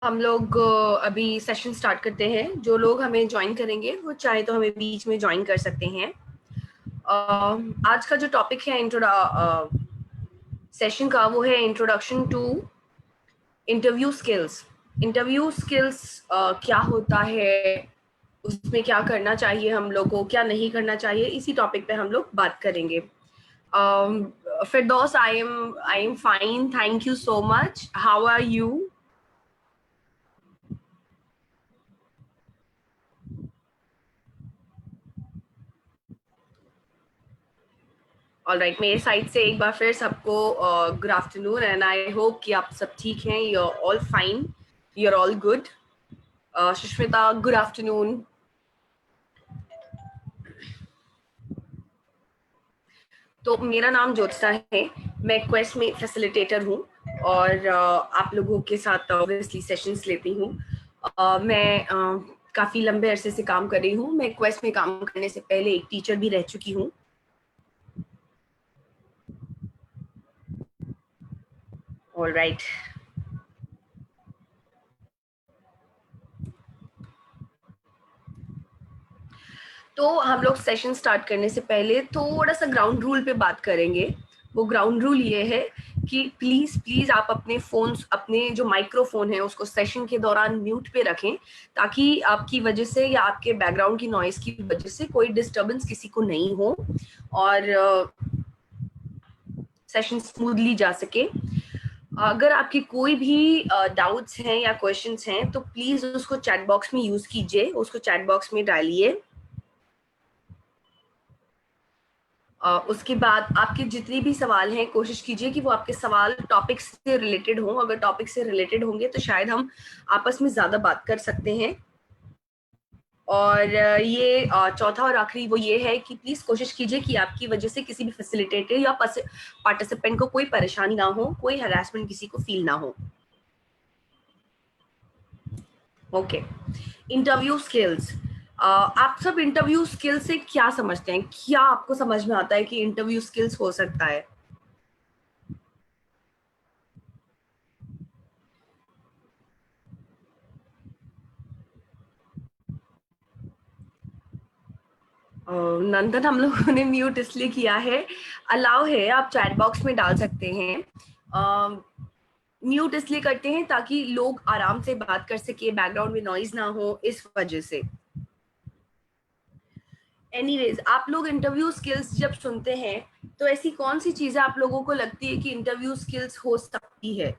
हम लोग अभी सेशन स्टार्ट करते हैं। जो लोग हमें ज्वाइन करेंगे वो चाहे तो हमें बीच में ज्वाइन कर सकते हैं। आज का जो टॉपिक है सेशन का वो है introduction to interview skills. Interview skills क्या होता है, उसमें क्या करना चाहिए, हम लोग को क्या नहीं करना चाहिए, इसी टॉपिक पे हम लोग बात करेंगे। Firdaus, I am fine, thank you so much. How are you? Alright, मेरे साइड से एक बार फिर सबको good afternoon and I hope कि आप सब ठीक हैं, you are all fine, you are all good. Sushmita, good afternoon. तो मेरा नाम ज्योत्सना है, मैं क्वेस्ट में फैसिलिटेटर हूँ और आप लोगों के साथ ऑब्वियसली सेशंस लेती हूँ। मैं काफ़ी लंबे अरसे से काम कर रही हूँ। मैं क्वेस्ट में काम करने से पहले एक टीचर भी रह चुकी हूँ। ऑलराइट, तो हम लोग सेशन स्टार्ट करने से पहले थोड़ा सा ग्राउंड रूल पे बात करेंगे। वो ग्राउंड रूल ये है कि प्लीज प्लीज आप अपने फोन्स, अपने जो माइक्रोफोन है उसको सेशन के दौरान म्यूट पे रखें, ताकि आपकी वजह से या आपके बैकग्राउंड की नॉइस की वजह से कोई डिस्टरबेंस किसी को नहीं हो और सेशन स्मूथली जा सके। अगर आपकी कोई भी डाउट्स हैं या क्वेश्चंस हैं तो प्लीज उसको चैट बॉक्स में यूज कीजिए, उसको चैट बॉक्स में डालिए। उसके बाद आपके जितने भी सवाल हैं कोशिश कीजिए कि वो आपके सवाल टॉपिक से रिलेटेड हों। अगर टॉपिक से रिलेटेड होंगे तो शायद हम आपस में ज़्यादा बात कर सकते हैं। और ये चौथा और आखिरी वो ये है कि प्लीज़ कोशिश कीजिए कि आपकी वजह से किसी भी फैसिलिटेटर या पार्टिसिपेंट को कोई परेशानी ना हो, कोई हरासमेंट किसी को फील ना हो। Okay, interview skills. आप सब इंटरव्यू स्किल्स से क्या समझते हैं? क्या आपको समझ में आता है कि इंटरव्यू स्किल्स हो सकता है? नंदन, हम लोगों ने म्यूट इसलिए किया है, अलाउ है, आप चैट बॉक्स में डाल सकते हैं। म्यूट इसलिए करते हैं ताकि लोग आराम से बात कर सके, बैकग्राउंड में नॉइज ना हो, इस वजह से। एनीवेज, आप लोग इंटरव्यू स्किल्स जब सुनते हैं तो ऐसी कौन सी चीजें आप लोगों को लगती है कि इंटरव्यू स्किल्स हो सकती है?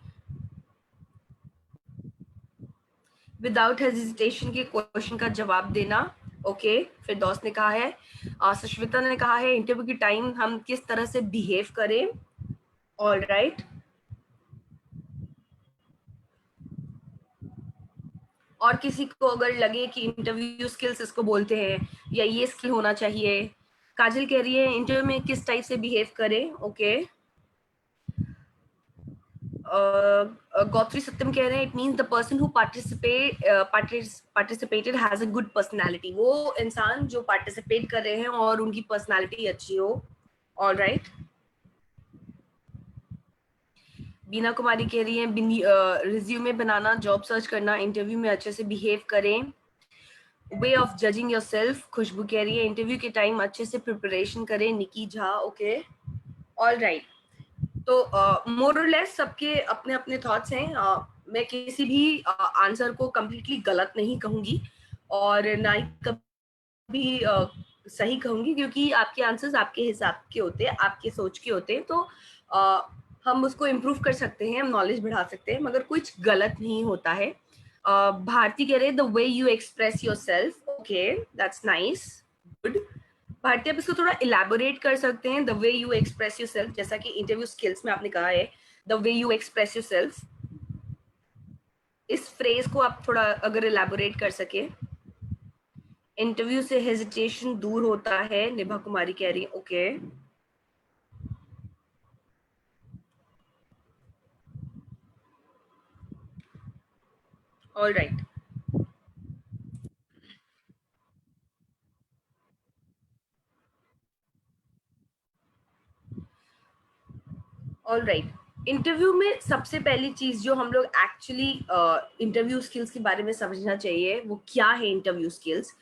विदाउट हेजिटेशन के क्वेश्चन का जवाब देना। ओके, फिर दोस्त ने कहा है, सुष्मिता ने कहा है इंटरव्यू की टाइम हम किस तरह से बिहेव करें। ऑल राइट, और किसी को अगर लगे कि इंटरव्यू स्किल्स इसको बोलते हैं या ये स्किल होना चाहिए। काजल कह रही है इंटरव्यू में किस टाइप से बिहेव करें। ओके, गौत्री सत्यम कह रहे हैं it means the person who participated has a good personality. वो इंसान जो पार्टिसिपेट कर रहे हैं और उनकी पर्सनालिटी अच्छी हो। ऑल राइट, बीना कुमारी कह रही है रिज्यूमे बनाना, जॉब सर्च करना, इंटरव्यू में अच्छे से बिहेव करें। Way of judging yourself, Khushboo कह रही है इंटरव्यू के टाइम अच्छे से प्रिपरेशन करें। निकी झा, ओके, ऑल राइट। तो मोर और लेस सबके अपने अपने थॉट्स हैं। मैं किसी भी आंसर को कम्प्लीटली गलत नहीं कहूंगी और ना ही कभी सही कहूंगी, क्योंकि आपके आंसर्स आपके हिसाब के होते हैं, आपके सोच के होते हैं। तो हम उसको इम्प्रूव कर सकते हैं, हम नॉलेज बढ़ा सकते हैं, मगर कुछ गलत नहीं होता है। भारती कह रहे हैं the way you express yourself. Okay, that's nice, good. Bharti, आप इसको थोड़ा इलेबोरेट कर सकते हैं, the way you express yourself, जैसा कि इंटरव्यू स्किल्स में आपने कहा है the way you express yourself. इस फ्रेज को आप थोड़ा अगर इलेबोरेट कर सके। इंटरव्यू से हेजिटेशन दूर होता है, निभा कुमारी कह रही है। Okay, all right, all right. Interview में सबसे पहली चीज जो हम लोग एक्चुअली इंटरव्यू स्किल्स के बारे में समझना चाहिए वो क्या है इंटरव्यू स्किल्स।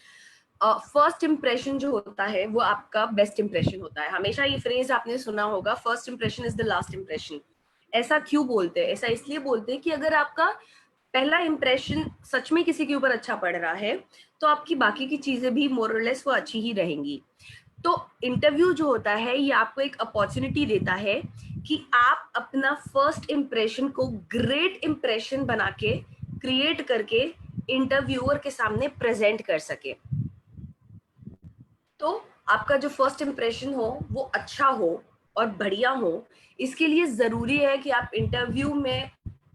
फर्स्ट इम्प्रेशन जो होता है वो आपका बेस्ट इम्प्रेशन होता है। हमेशा ये फ्रेज आपने सुना होगा, first impression is the last impression. ऐसा क्यों बोलते हैं? ऐसा इसलिए बोलते हैं कि अगर आपका पहला इम्प्रेशन सच में किसी के ऊपर अच्छा पड़ रहा है तो आपकी बाकी की चीजें भी मोर और लेस वो अच्छी ही रहेंगी। तो इंटरव्यू जो होता है ये आपको एक अपॉर्चुनिटी देता है कि आप अपना फर्स्ट इम्प्रेशन को ग्रेट इम्प्रेशन बना के क्रिएट करके इंटरव्यूअर के सामने प्रेजेंट कर सके। तो आपका जो फर्स्ट इम्प्रेशन हो वो अच्छा हो और बढ़िया हो, इसके लिए जरूरी है कि आप इंटरव्यू में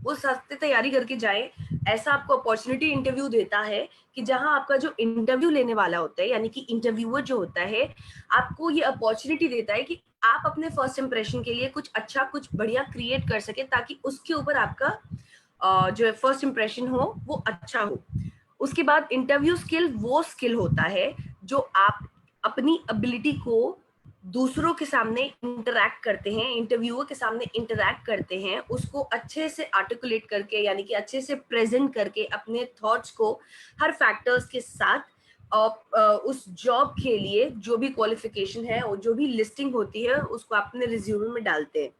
उस हफ्ते तैयारी करके जाएं। ऐसा आपको अपॉर्चुनिटी इंटरव्यू देता है कि जहां आपका जो इंटरव्यू लेने वाला होता है यानी कि इंटरव्यूअर जो होता है आपको ये अपॉर्चुनिटी देता है कि आप अपने फर्स्ट इम्प्रेशन के लिए कुछ अच्छा कुछ बढ़िया क्रिएट कर सके ताकि उसके ऊपर आपका जो फर्स्ट इम्प्रेशन हो वो अच्छा हो। उसके बाद इंटरव्यू स्किल वो स्किल होता है जो आप अपनी एबिलिटी को दूसरों के सामने इंटरैक्ट करते हैं, इंटरव्यूअर के सामने इंटरैक्ट करते हैं, उसको अच्छे से आर्टिकुलेट करके यानी कि अच्छे से प्रेजेंट करके अपने थॉट्स को हर फैक्टर्स के साथ उस जॉब के लिए जो भी क्वालिफिकेशन है और जो भी लिस्टिंग होती है उसको अपने रिज्यूमे में डालते हैं।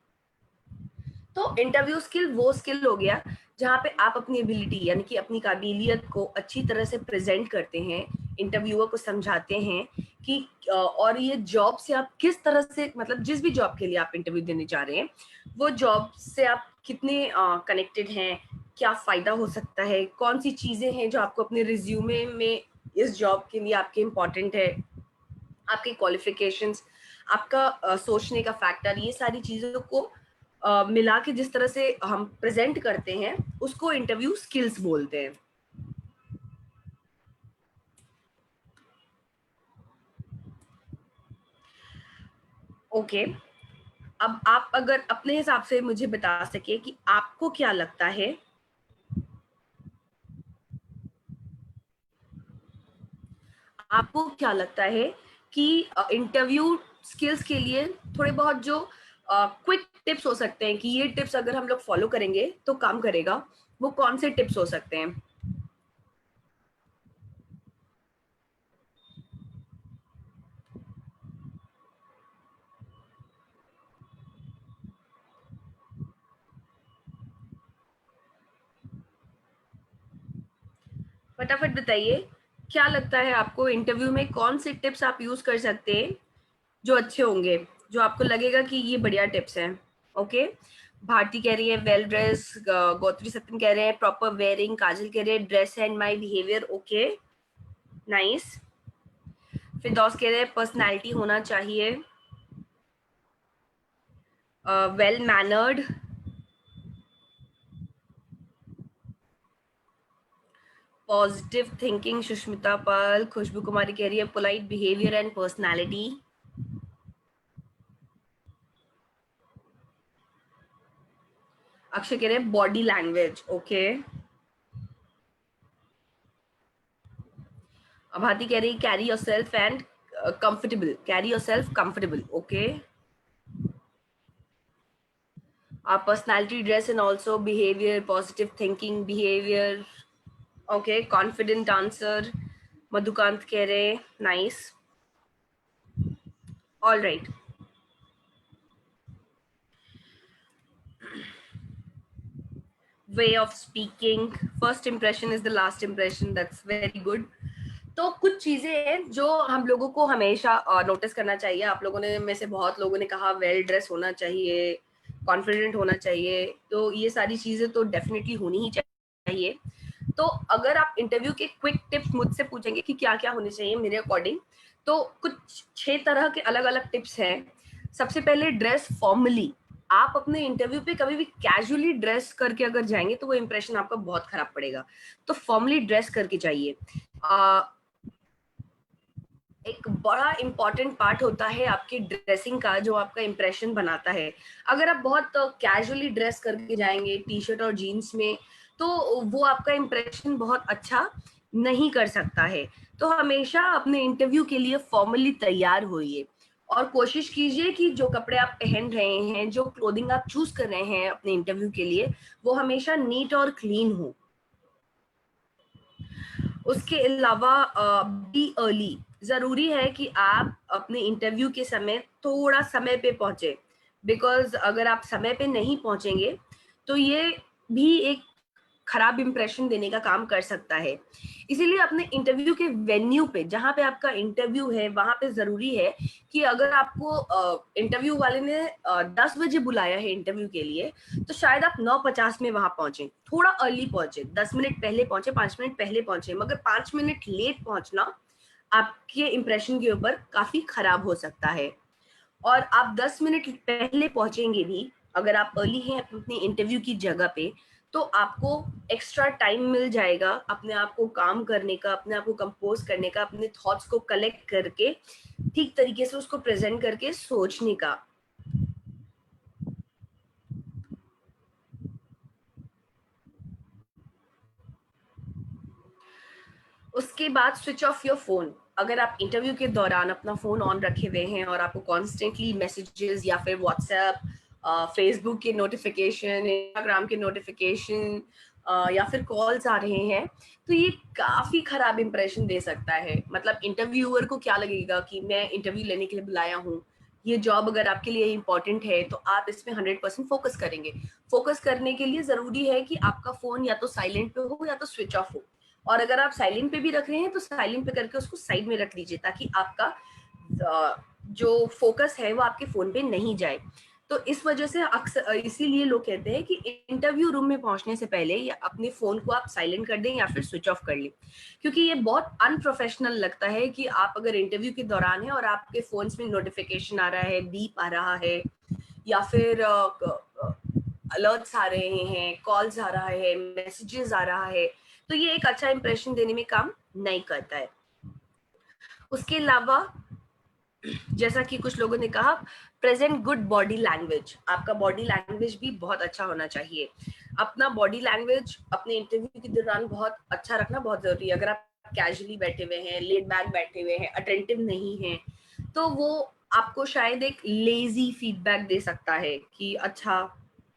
तो इंटरव्यू स्किल वो स्किल हो गया जहाँ पे आप अपनी एबिलिटी यानी कि अपनी काबिलियत को अच्छी तरह से प्रेजेंट करते हैं, इंटरव्यूअर को समझाते हैं कि और ये जॉब से आप किस तरह से मतलब जिस भी जॉब के लिए आप इंटरव्यू देने जा रहे हैं वो जॉब से आप कितने कनेक्टेड हैं, क्या फायदा हो सकता है, कौन सी चीजें हैं जो आपको अपने रिज्यूमे में इस जॉब के लिए आपके इम्पोर्टेंट है, आपके क्वालिफिकेशंस, आपका सोचने का फैक्टर, ये सारी चीजों को मिला के जिस तरह से हम प्रेजेंट करते हैं उसको इंटरव्यू स्किल्स बोलते हैं। ओके, अब आप अगर अपने हिसाब से मुझे बता सके कि आपको क्या लगता है, आपको क्या लगता है कि इंटरव्यू स्किल्स के लिए थोड़े बहुत जो क्विक टिप्स हो सकते हैं कि ये टिप्स अगर हम लोग फॉलो करेंगे तो काम करेगा, वो कौन से टिप्स हो सकते हैं? फटाफट बताइए, क्या लगता है आपको इंटरव्यू में कौन से टिप्स आप यूज कर सकते हैं जो अच्छे होंगे, जो आपको लगेगा कि ये बढ़िया टिप्स हैं? ओके, भारती कह रही है वेल ड्रेस, गौत्री सत्यम कह रहे हैं प्रॉपर वेयरिंग, काजल कह रहे हैं dress and my behaviour. Okay, nice. Firdaus कह रहे हैं पर्सनैलिटी होना चाहिए, well mannered. Positive thinking Sushmita Pal. Khushboo Kumari कह रही है polite behaviour and personality. Akshay कह रहे हैं बॉडी लैंग्वेज। ओके, भारती कह रही है carry your self and comfortable, carry your self comfortable. Okay, personality dress and also behaviour, positive thinking behaviour. Okay, confident answer Madhukant कह रहे nice. All right, way of speaking, first impression is the last impression, that's very good. तो कुछ चीजें हैं जो हम लोगों को हमेशा नोटिस करना चाहिए। आप लोगों ने में से बहुत लोगों ने कहा वेल ड्रेस होना चाहिए, कॉन्फिडेंट होना चाहिए, तो ये सारी चीजें तो डेफिनेटली होनी ही चाहिए। तो अगर आप इंटरव्यू के क्विक टिप्स मुझसे पूछेंगे कि क्या क्या होने चाहिए मेरे अकॉर्डिंग, तो कुछ 6 तरह के अलग अलग टिप्स हैं। सबसे पहले ड्रेस फॉर्मली। आप अपने इंटरव्यू पे कभी भी कैजुअली ड्रेस करके अगर जाएंगे तो वो इंप्रेशन आपका बहुत खराब पड़ेगा, तो फॉर्मली ड्रेस करके जाइए। एक बड़ा इंपॉर्टेंट पार्ट होता है आपकी ड्रेसिंग का जो आपका इंप्रेशन बनाता है। अगर आप बहुत कैजुअली ड्रेस करके जाएंगे टी शर्ट और जीन्स में तो वो आपका इंप्रेशन बहुत अच्छा नहीं कर सकता है। तो हमेशा अपने इंटरव्यू के लिए फॉर्मली तैयार होइए। और कोशिश कीजिए कि जो कपड़े आप पहन रहे हैं, जो क्लोथिंग आप चूज कर रहे हैं अपने इंटरव्यू के लिए, वो हमेशा नीट और क्लीन हो। उसके अलावा बी अर्ली, जरूरी है कि आप अपने इंटरव्यू के समय थोड़ा समय पे पहुंचे, बिकॉज अगर आप समय पे नहीं पहुंचेंगे तो ये भी एक खराब इंप्रेशन देने का काम कर सकता है। इसीलिए अपने इंटरव्यू के वेन्यू पे, जहाँ पे आपका इंटरव्यू है, वहां पे जरूरी है कि अगर आपको इंटरव्यू वाले ने 10 बजे बुलाया है इंटरव्यू के लिए, तो शायद आप 9:50 में वहां पहुंचे, थोड़ा अर्ली पहुंचे, 10 मिनट पहले पहुंचे, 5 मिनट पहले पहुंचे, मगर 5 मिनट लेट पहुंचना आपके इंप्रेशन के ऊपर काफी खराब हो सकता है। और आप 10 मिनट पहले पहुंचेंगे भी, अगर आप अर्ली हैं अपनी इंटरव्यू की जगह पे, तो आपको एक्स्ट्रा टाइम मिल जाएगा अपने आप को काम करने का, अपने आप को कंपोज करने का, अपने थॉट्स को कलेक्ट करके ठीक तरीके से उसको प्रेजेंट करके सोचने का। उसके बाद स्विच ऑफ योर फोन। अगर आप इंटरव्यू के दौरान अपना फोन ऑन रखे हुए हैं और आपको कॉन्स्टेंटली मैसेजेस या फिर व्हाट्सएप, फेसबुक के नोटिफिकेशन, इंस्टाग्राम के नोटिफिकेशन या फिर कॉल्स आ रहे हैं, तो ये काफी खराब इंप्रेशन दे सकता है। मतलब इंटरव्यूअर को क्या लगेगा कि मैं इंटरव्यू लेने के लिए बुलाया हूँ, ये जॉब अगर आपके लिए इंपॉर्टेंट है तो आप इसमें 100% फोकस करेंगे। फोकस करने के लिए जरूरी है कि आपका फोन या तो साइलेंट पे हो या तो स्विच ऑफ हो। और अगर आप साइलेंट पे भी रख रहे हैं तो साइलेंट पे करके उसको साइड में रख लीजिए, ताकि आपका जो फोकस है वो आपके फोन पे नहीं जाए। तो इस वजह से अक्सर इसीलिए लोग कहते हैं कि इंटरव्यू रूम में पहुंचने से पहले या अपने फोन को आप साइलेंट कर दें या फिर स्विच ऑफ कर लें, क्योंकि ये बहुत अनप्रोफेशनल लगता है कि आप अगर इंटरव्यू के दौरान है और आपके फोन में नोटिफिकेशन आ रहा है, बीप आ रहा है, या फिर अलर्ट्स आ रहे हैं, कॉल्स आ रहा है, मैसेजेस आ रहा है, तो ये एक अच्छा इंप्रेशन देने में काम नहीं करता है। उसके अलावा जैसा कि कुछ लोगों ने कहा, प्रेजेंट गुड बॉडी लैंग्वेज। आपका बॉडी लैंग्वेज भी बहुत अच्छा होना चाहिए। अपना बॉडी लैंग्वेज अपने इंटरव्यू के दौरान बहुत अच्छा रखना बहुत जरूरी है। अगर आप कैजुअली बैठे हुए हैं, लेट बैक बैठे हुए हैं, अटेंटिव नहीं है, तो वो आपको शायद एक लेजी फीडबैक दे सकता है कि अच्छा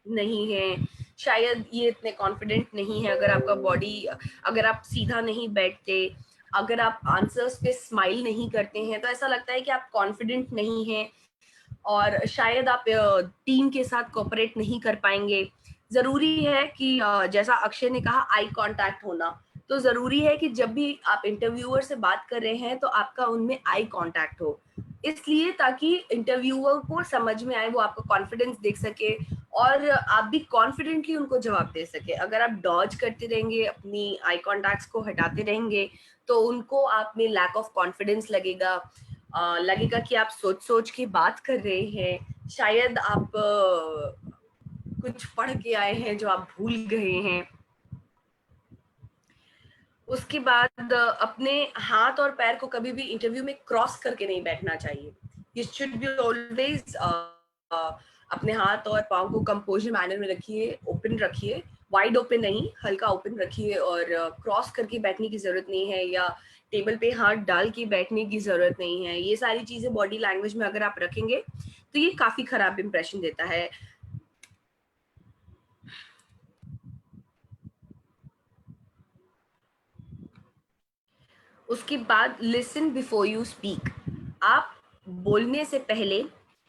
नहीं है, शायद ये इतने कॉन्फिडेंट नहीं है। अगर आपका बॉडी, अगर आप सीधा नहीं बैठते, अगर आप आंसर्स पे स्माइल नहीं करते हैं, तो ऐसा लगता है कि आप कॉन्फिडेंट नहीं हैं और शायद आप टीम के साथ कोऑपरेट नहीं कर पाएंगे। जरूरी है कि जैसा अक्षय ने कहा, आई कांटेक्ट होना। तो जरूरी है कि जब भी आप इंटरव्यूअर से बात कर रहे हैं तो आपका उनमें आई कांटेक्ट हो, इसलिए ताकि इंटरव्यूअर को समझ में आए, वो आपका कॉन्फिडेंस देख सके और आप भी कॉन्फिडेंटली उनको जवाब दे सके। अगर आप डॉज करते रहेंगे, अपनी आई कॉन्टैक्ट्स को हटाते रहेंगे, तो उनको आप में लैक ऑफ कॉन्फिडेंस लगेगा। लगेगा कि आप सोच सोच के बात कर रहे हैं, शायद आप कुछ पढ़ के आए हैं जो आप भूल गए हैं। उसके बाद अपने हाथ और पैर को कभी भी इंटरव्यू में क्रॉस करके नहीं बैठना चाहिए। यू शुड बी ऑलवेज अपने हाथ और पाँव को कंपोजर मैनर में रखिए, ओपन रखिए, वाइड ओपन नहीं, हल्का ओपन रखिए। और क्रॉस करके बैठने की जरूरत नहीं है या टेबल पे हाथ डाल के बैठने की जरूरत नहीं है। ये सारी चीजें बॉडी लैंग्वेज में अगर आप रखेंगे तो ये काफी खराब इंप्रेशन देता है। उसके बाद लिसन बिफोर यू स्पीक। आप बोलने से पहले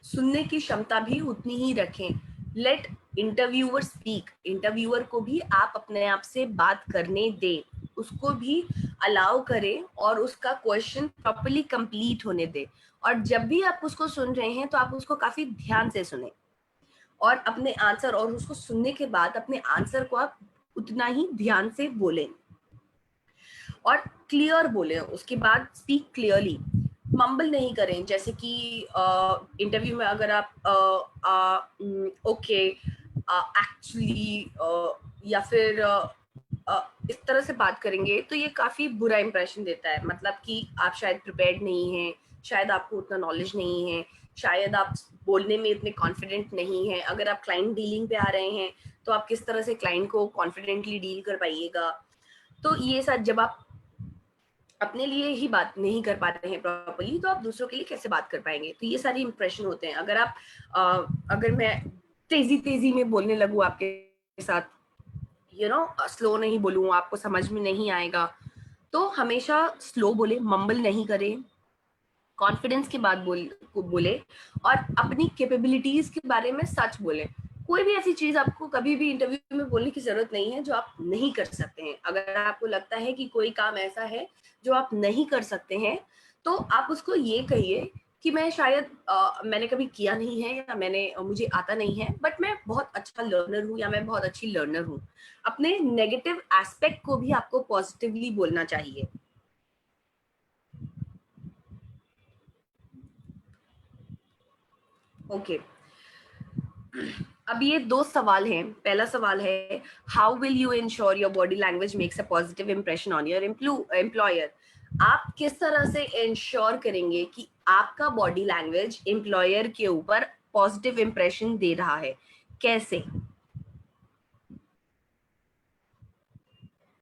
सुनने की क्षमता भी उतनी ही रखें। Late interviewer speak. इंटरव्यूअर को भी आप अपने आप से बात करने दें, उसको भी अलाउ करें और उसका क्वेश्चन प्रॉपर्ली कंप्लीट होने दें। और जब भी आप उसको सुन रहे हैं तो आप उसको काफी ध्यान से सुने और अपने आंसर, और उसको सुनने के बाद अपने आंसर को आप उतना ही ध्यान से बोलें और क्लियर बोले। उसके बाद स्पीक क्लियरली, मम्बल नहीं करें। जैसे कि इंटरव्यू में अगर आप ओके, एक्चुअली, या फिर इस तरह से बात करेंगे तो ये काफी बुरा इंप्रेशन देता है। मतलब कि आप शायद प्रिपेयर्ड नहीं हैं, शायद आपको उतना नॉलेज नहीं है, शायद आप बोलने में इतने कॉन्फिडेंट नहीं है। अगर आप क्लाइंट डीलिंग पे आ रहे हैं तो आप किस तरह से क्लाइंट को कॉन्फिडेंटली डील कर पाइएगा। तो ये सब जब आप अपने लिए ही बात नहीं कर पाते हैं प्रॉपर्ली, तो आप दूसरों के लिए कैसे बात कर पाएंगे? तो ये सारे इंप्रेशन होते हैं। अगर आप अगर मैं तेजी तेजी में बोलने लगूं आपके साथ, स्लो नहीं बोलूं, आपको समझ में नहीं आएगा, तो हमेशा स्लो बोले, मम्बल नहीं करे, कॉन्फिडेंस के बाद बोले, और अपनी कैपेबिलिटीज के बारे में सच बोले। कोई भी ऐसी चीज आपको कभी भी इंटरव्यू में बोलने की जरूरत नहीं है जो आप नहीं कर सकते हैं। अगर आपको लगता है कि कोई काम ऐसा है जो आप नहीं कर सकते हैं, तो आप उसको ये कहिए कि मैं शायद मैंने कभी किया नहीं है, या मुझे आता नहीं है, बट मैं बहुत अच्छा लर्नर हूँ, या मैं बहुत अच्छी लर्नर हूँ। अपने नेगेटिव एस्पेक्ट को भी आपको पॉजिटिवली बोलना चाहिए। Okay okay. अब ये दो सवाल हैं। पहला सवाल है, how will you ensure your body language makes a positive impression on your employer? आप किस तरह से इंश्योर करेंगे कि आपका बॉडी लैंग्वेज एम्प्लॉयर के ऊपर पॉजिटिव इंप्रेशन दे रहा है? कैसे?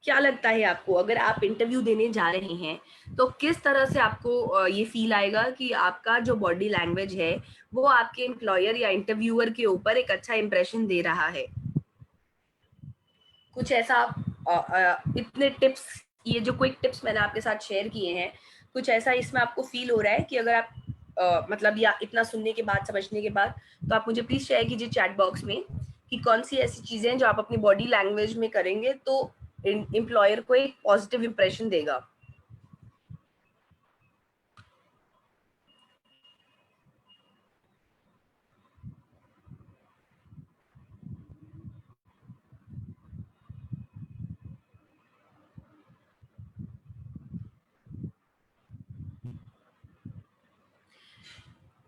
क्या लगता है आपको, अगर आप इंटरव्यू देने जा रहे हैं, तो किस तरह से आपको ये फील आएगा कि आपका जो बॉडी लैंग्वेज है वो आपके एम्प्लॉयर या इंटरव्यूअर के ऊपर एक अच्छा इंप्रेशन दे रहा है? कुछ ऐसा आप इतने टिप्स, ये जो क्विक टिप्स मैंने आपके साथ शेयर किए हैं, कुछ ऐसा इसमें आपको फील हो रहा है कि अगर आप मतलब, या इतना सुनने के बाद, समझने के बाद, तो आप मुझे प्लीज शेयर कीजिए चैट बॉक्स में कि कौन सी ऐसी चीजें हैं जो आप अपनी बॉडी लैंग्वेज में करेंगे तो एम्प्लॉयर को एक पॉजिटिव इंप्रेशन देगा।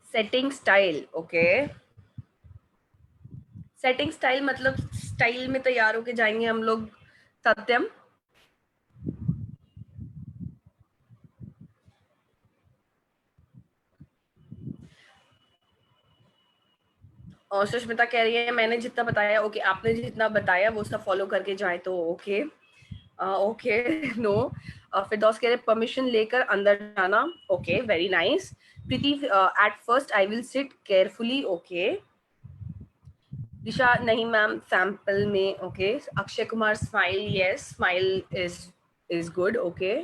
Setting style, okay. Setting style मतलब स्टाइल में तैयार होके जाएंगे हम लोग, सत्यम? और सुष्मिता कह रही है मैंने जितना बताया ओके, आपने जितना बताया वो सब फॉलो करके जाए तो ओके। ओके। नो। फिरदौस कह रहे परमिशन लेकर अंदर जाना, okay, very nice. Preeti, at first I will sit carefully, okay. Disha, नहीं मैम, सैंपल में, okay. Akshay Kumar, smile, yes, smile is good, okay.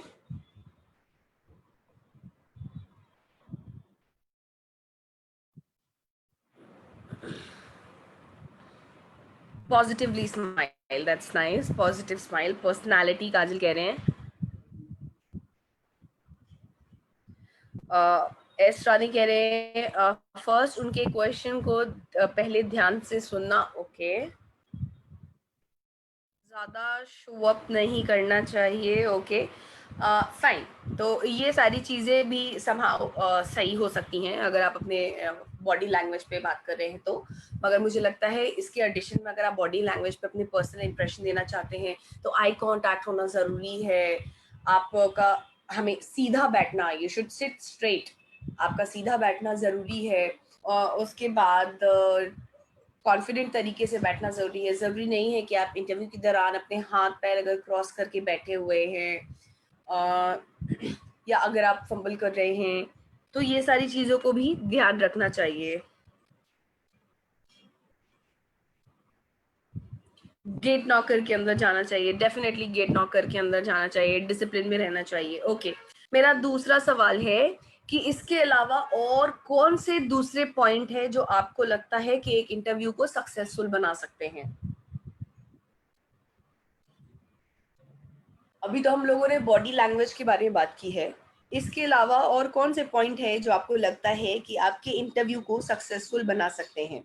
Positively smile, that's nice. Positive smile, personality, Kajal कह रहे हैं। एस रानी कह रहे हैं फर्स्ट उनके क्वेश्चन को पहले ध्यान से सुनना, ओके। ज्यादा शो अप नहीं करना चाहिए, ओके, फाइन। तो ये सारी चीजें भी समहाउ सही हो सकती हैं अगर आप अपने बॉडी लैंग्वेज पे बात कर रहे हैं तो। मगर मुझे लगता है इसके एडिशन में अगर आप बॉडी लैंग्वेज पे अपने पर्सनल इंप्रेशन देना चाहते हैं तो आई कांटेक्ट होना जरूरी है आपका। हमें सीधा बैठना, यू शुड सिट स्ट्रेट, आपका सीधा बैठना जरूरी है। और उसके बाद कॉन्फिडेंट तरीके से बैठना जरूरी है। जरूरी नहीं है कि आप इंटरव्यू के दौरान अपने हाथ पैर अगर क्रॉस करके बैठे हुए हैं, या अगर आप फंबल कर रहे हैं, तो ये सारी चीजों को भी ध्यान रखना चाहिए। गेट नॉकर के अंदर जाना चाहिए, डेफिनेटली गेट नॉकर के अंदर जाना चाहिए, डिसिप्लिन में रहना चाहिए, ओके। मेरा दूसरा सवाल है कि इसके अलावा और कौन से दूसरे पॉइंट है जो आपको लगता है कि एक इंटरव्यू को सक्सेसफुल बना सकते हैं? अभी तो हम लोगों ने बॉडी लैंग्वेज के बारे में बात की है, इसके अलावा और कौन से पॉइंट है जो आपको लगता है कि आपके इंटरव्यू को सक्सेसफुल बना सकते हैं?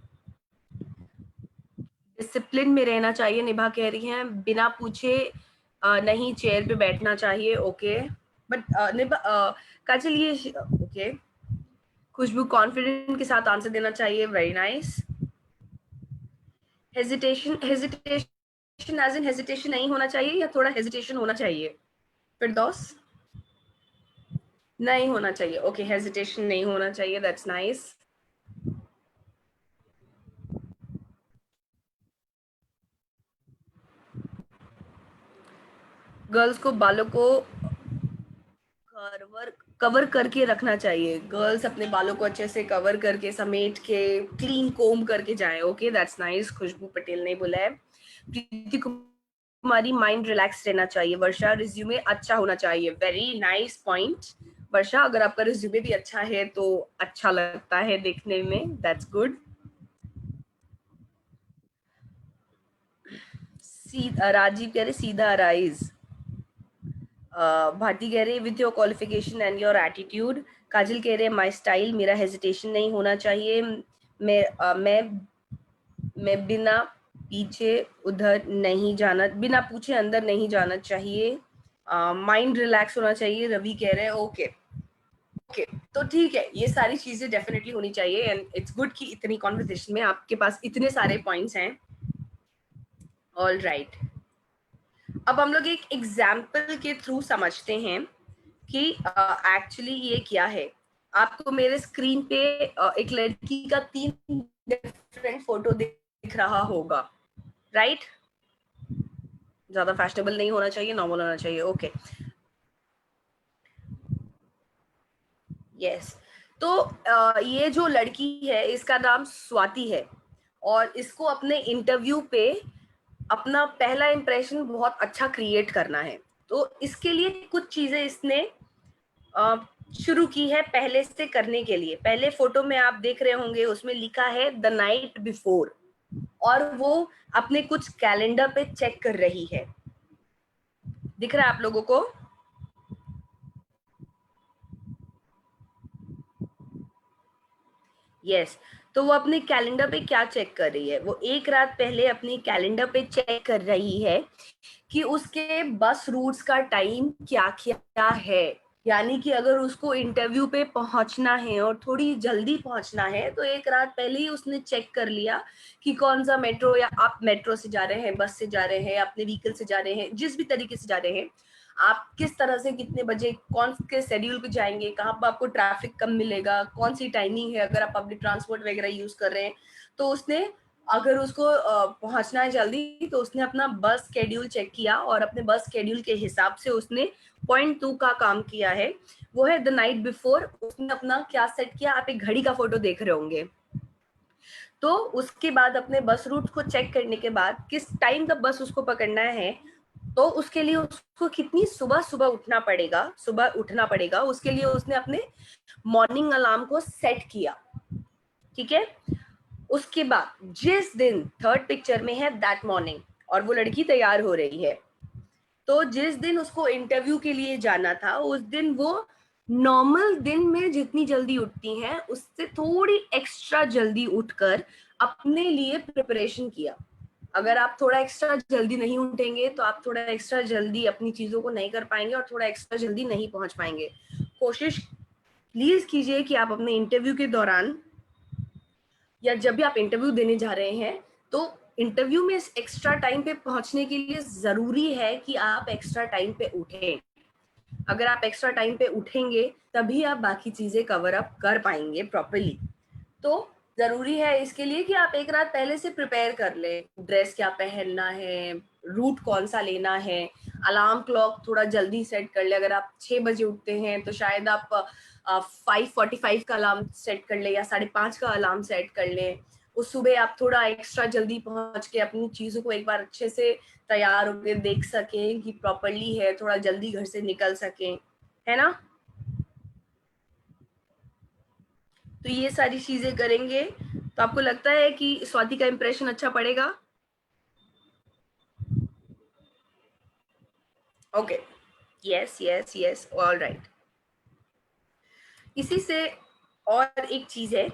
डिसिप्लिन में रहना चाहिए, निभा कह रही हैं, बिना पूछे नहीं चेयर पे बैठना चाहिए, ओके। बट निभा, काजल, ये ओके। खुशबू, कॉन्फिडेंट के साथ आंसर देना चाहिए, very nice. Hesitation, hesitation as in hesitation नहीं होना चाहिए या थोड़ा हेजिटेशन होना चाहिए? फिरदौस, नहीं होना चाहिए, ओके, हेजिटेशन नहीं होना चाहिए, दैट्स नाइस। गर्ल्स को बालों को कवर करके रखना चाहिए। गर्ल्स अपने बालों को अच्छे से कवर करके समेट के क्लीन कोम करके जाएं। Okay, that's nice. Khushboo Patel ने बोला है। प्रीति कुमारी, माइंड रिलैक्स रहना चाहिए। वर्षा, रिज्यूमे अच्छा होना चाहिए। वेरी नाइस पॉइंट वर्षा, अगर आपका रिज्यूमे भी अच्छा है तो अच्छा लगता है देखने में, दैट्स गुड। राजीव कह रहे सीधा राइज। भाटी कह रहे with your qualification and your attitude. Kajal कह रहे माई स्टाइल, मेरा हेजिटेशन नहीं होना चाहिए। मैं बिना पीछे उधर नहीं जाना, बिना पूछे अंदर नहीं जाना चाहिए। माइंड रिलैक्स होना चाहिए, रवि कह रहे हैं। ओके ओके, तो ठीक है, ये सारी चीजें डेफिनेटली होनी चाहिए एंड इट्स गुड कि इतनी कॉन्वर्सेशन में आपके पास इतने सारे पॉइंट्स हैं। ऑल राइट, अब हम लोग एक एग्जाम्पल के थ्रू समझते हैं कि एक्चुअली ये क्या है। आपको मेरे स्क्रीन पे एक लड़की का 3 डिफरेंट फोटो दिख रहा होगा, राइट? ज्यादा फैशनेबल नहीं होना चाहिए, नॉर्मल होना चाहिए। Okay, yes. तो ये जो लड़की है इसका नाम स्वाति है और इसको अपने इंटरव्यू पे अपना पहला इंप्रेशन बहुत अच्छा क्रिएट करना है। तो इसके लिए कुछ चीजें इसने शुरू की है पहले से करने के लिए। पहले फोटो में आप देख रहे होंगे उसमें लिखा है द नाइट बिफोर, और वो अपने कुछ कैलेंडर पे चेक कर रही है। दिख रहा है आप लोगों को? यस। तो वो अपने कैलेंडर पे क्या चेक कर रही है? वो एक रात पहले अपनी कैलेंडर पे चेक कर रही है कि उसके बस रूट्स का टाइम क्या क्या है। यानी कि अगर उसको इंटरव्यू पे पहुंचना है और थोड़ी जल्दी पहुंचना है तो एक रात पहले ही उसने चेक कर लिया कि कौन सा मेट्रो, या आप मेट्रो से जा रहे हैं, बस से जा रहे हैं, अपने व्हीकल से जा रहे हैं, जिस भी तरीके से जा रहे हैं, आप किस तरह से कितने बजे कौन के शेड्यूल पे जाएंगे, कहाँ पर आपको ट्रैफिक कम मिलेगा, कौन सी टाइमिंग है अगर आप पब्लिक ट्रांसपोर्ट वगैरह यूज कर रहे हैं। तो उसने, अगर उसको पहुंचना है जल्दी, तो उसने अपना बस शेड्यूल चेक किया और अपने बस शेड्यूल के हिसाब से उसने पॉइंट 2 का काम किया है। वो है द नाइट बिफोर। उसने अपना क्या सेट किया, आप एक घड़ी का फोटो देख रहे होंगे। तो उसके बाद अपने बस रूट को चेक करने के बाद किस टाइम का बस उसको पकड़ना है, तो उसके लिए उसको कितनी सुबह सुबह उठना पड़ेगा, उसके लिए उसने अपने मॉर्निंग अलार्म को सेट किया। ठीक है। उसके बाद जिस दिन, थर्ड पिक्चर में है दैट मॉर्निंग, और वो लड़की तैयार हो रही है। तो जिस दिन उसको इंटरव्यू के लिए जाना था उस दिन वो नॉर्मल दिन में जितनी जल्दी उठती हैं उससे थोड़ी एक्स्ट्रा जल्दी उठकर अपने लिए प्रिपरेशन किया। अगर आप थोड़ा एक्स्ट्रा जल्दी नहीं उठेंगे तो आप थोड़ा एक्स्ट्रा जल्दी अपनी चीजों को नहीं कर पाएंगे और थोड़ा एक्स्ट्रा जल्दी नहीं पहुंच पाएंगे। कोशिश प्लीज कीजिए कि आप अपने इंटरव्यू के दौरान या जब भी आप इंटरव्यू देने जा रहे हैं, तो इंटरव्यू में एक्स्ट्रा टाइम पे पहुंचने के लिए जरूरी है कि आप एक्स्ट्रा टाइम पे उठें। अगर आप एक्स्ट्रा टाइम पे उठेंगे तभी आप बाकी चीजें कवर अप कर पाएंगे प्रॉपरली। तो जरूरी है इसके लिए कि आप एक रात पहले से प्रिपेयर कर लें, ड्रेस क्या पहनना है, रूट कौन सा लेना है, अलार्म क्लॉक थोड़ा जल्दी सेट कर ले। अगर आप 6 बजे उठते हैं तो शायद आप 5:45 का अलार्म सेट कर ले या 5:30 का अलार्म सेट कर ले। उस सुबह आप थोड़ा एक्स्ट्रा जल्दी पहुंच के अपनी चीजों को एक बार अच्छे से तैयार होकर देख सकें कि प्रॉपरली है, थोड़ा जल्दी घर से निकल सकें, है ना? तो ये सारी चीजें करेंगे तो आपको लगता है कि स्वाति का इंप्रेशन अच्छा पड़ेगा? Okay, yes yes yes, all right. इसी से और एक चीज है,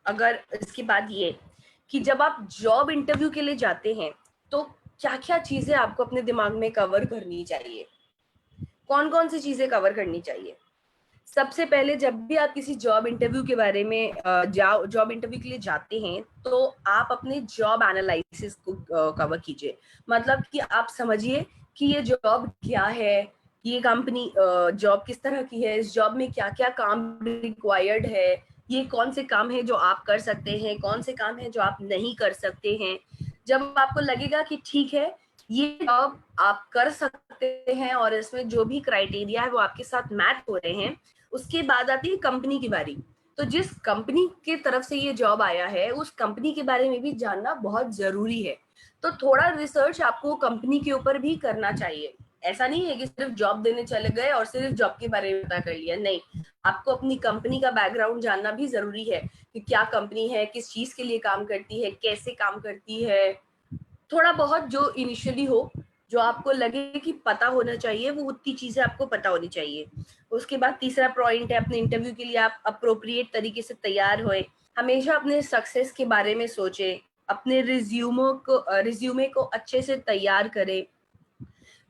अगर इसके बाद ये कि जब आप जॉब इंटरव्यू के लिए जाते हैं तो क्या क्या चीजें आपको अपने दिमाग में कवर करनी चाहिए, कौन कौन सी चीजें कवर करनी चाहिए? सबसे पहले जब भी आप किसी जॉब इंटरव्यू के बारे में जॉब इंटरव्यू के लिए जाते हैं तो आप अपने जॉब एनालिसिस को कवर कीजिए। मतलब कि आप समझिए कि ये जॉब क्या है, ये कंपनी जॉब किस तरह की है, इस जॉब में क्या क्या काम रिक्वायर्ड है, ये कौन से काम है जो आप कर सकते हैं, कौन से काम है जो आप नहीं कर सकते हैं। जब आपको लगेगा कि ठीक है ये जॉब आप कर सकते हैं और इसमें जो भी क्राइटेरिया है वो आपके साथ मैच हो रहे हैं। उसके बाद आती है कंपनी की बारी। तो जिस कंपनी की तरफ से ये जॉब आया है उस कंपनी के बारे में भी जानना बहुत जरूरी है। तो थोड़ा रिसर्च आपको कंपनी के ऊपर भी करना चाहिए। ऐसा नहीं है कि सिर्फ जॉब देने चले गए और सिर्फ जॉब के बारे में पता कर लिया, नहीं, आपको अपनी कंपनी का बैकग्राउंड जानना भी जरूरी है कि क्या कंपनी है, किस चीज के लिए काम करती है, कैसे काम करती है। थोड़ा बहुत जो इनिशियली हो, जो आपको लगे कि पता होना चाहिए, वो उतनी चीजें आपको पता होनी चाहिए। उसके बाद तीसरा पॉइंट है, अपने इंटरव्यू के लिए आप अप्रोप्रिएट तरीके से तैयार होए। हमेशा अपने सक्सेस के बारे में सोचे, अपने रिज्यूमे को अच्छे से तैयार करें।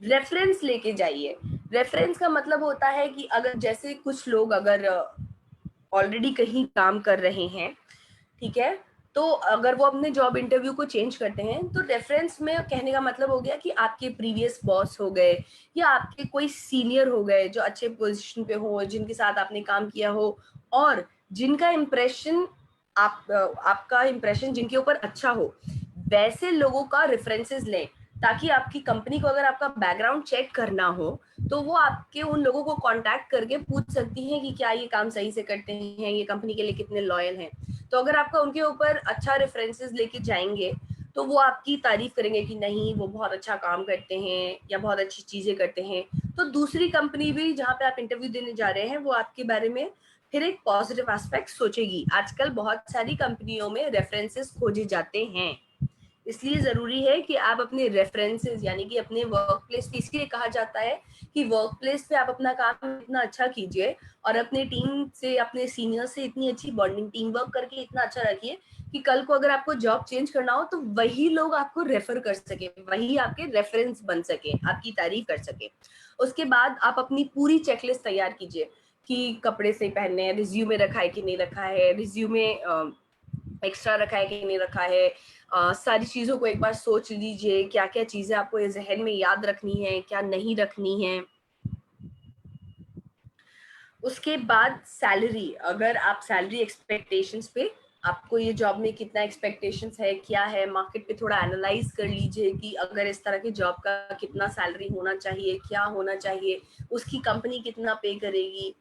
रेफरेंस लेके जाइए। रेफरेंस का मतलब होता है कि अगर जैसे कुछ लोग अगर ऑलरेडी कहीं काम कर रहे हैं, ठीक है, तो अगर वो अपने जॉब इंटरव्यू को चेंज करते हैं तो रेफरेंस में कहने का मतलब हो गया कि आपके प्रीवियस बॉस हो गए या आपके कोई सीनियर हो गए जो अच्छे पोजीशन पे हो, जिनके साथ आपने काम किया हो और जिनका इंप्रेशन आपका इंप्रेशन जिनके ऊपर अच्छा हो, वैसे लोगों का रेफरेंसेस लें, ताकि आपकी कंपनी को अगर आपका बैकग्राउंड चेक करना हो तो वो आपके उन लोगों को कांटेक्ट करके पूछ सकती हैं कि क्या ये काम सही से करते हैं, ये कंपनी के लिए कितने लॉयल हैं। तो अगर आपका उनके ऊपर अच्छा रेफरेंसेस लेके जाएंगे तो वो आपकी तारीफ करेंगे कि नहीं वो बहुत अच्छा काम करते हैं या बहुत अच्छी चीजें करते हैं। तो दूसरी कंपनी भी जहाँ पे आप इंटरव्यू देने जा रहे हैं वो आपके बारे में फिर एक पॉजिटिव एस्पेक्ट सोचेगी। आजकल बहुत सारी कंपनियों में रेफरेंसेस खोजे जाते हैं, इसलिए जरूरी है कि आप अपने रेफरेंसेस यानी कि अपने वर्क प्लेस पे, इसलिए कहा जाता है कि वर्क प्लेस पे आप अपना काम इतना अच्छा कीजिए और अपने टीम से, अपने सीनियर से इतनी अच्छी बॉन्डिंग, टीम वर्क करके इतना अच्छा रखिए कि कल को अगर आपको जॉब चेंज करना हो तो वही लोग आपको रेफर कर सके, वही आपके रेफरेंस बन सके, आपकी तारीफ कर सके। उसके बाद आप अपनी पूरी चेकलिस्ट तैयार कीजिए कि कपड़े सही पहनने हैं, रिज्यूमे रखा है कि नहीं रखा है, रिज्यूमे एक्स्ट्रा रखा है कि नहीं रखा है। सारी चीजों को एक बार सोच लीजिए, क्या क्या चीजें आपको ये जहन में याद रखनी है, क्या नहीं रखनी है। उसके बाद सैलरी, अगर आप सैलरी एक्सपेक्टेशंस पे, आपको ये जॉब में कितना एक्सपेक्टेशंस है, क्या है मार्केट पे, थोड़ा एनालाइज कर लीजिए कि अगर इस तरह के जॉब का कितना सैलरी होना चाहिए, क्या होना चाहिए, उसकी कंपनी कितना पे करेगी।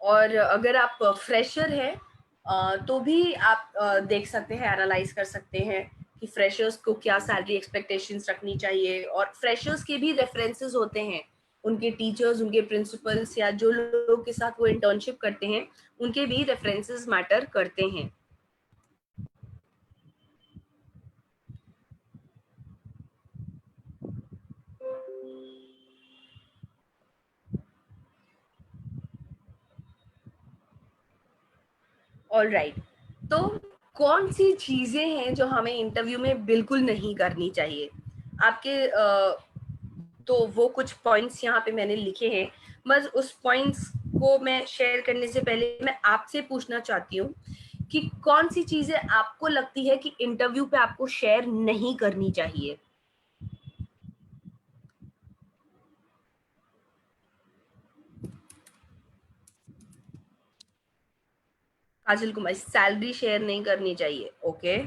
और अगर आप फ्रेशर हैं तो भी आप देख सकते हैं, एनालाइज कर सकते हैं कि फ्रेशर्स को क्या सैलरी एक्सपेक्टेशंस रखनी चाहिए। और फ्रेशर्स के भी रेफरेंसेस होते हैं, उनके टीचर्स, उनके प्रिंसिपल्स या जो लोग के साथ वो इंटर्नशिप करते हैं, उनके भी रेफरेंसेस मैटर करते हैं। ऑल राइट, तो कौन सी चीजें हैं जो हमें इंटरव्यू में बिल्कुल नहीं करनी चाहिए? आपके तो वो कुछ पॉइंट्स यहाँ पे मैंने लिखे हैं। बस उस पॉइंट्स को मैं शेयर करने से पहले मैं आपसे पूछना चाहती हूँ कि कौन सी चीजें आपको लगती है कि इंटरव्यू पे आपको शेयर नहीं करनी चाहिए? काजल कुमारी, सैलरी शेयर नहीं करनी चाहिए, ओके।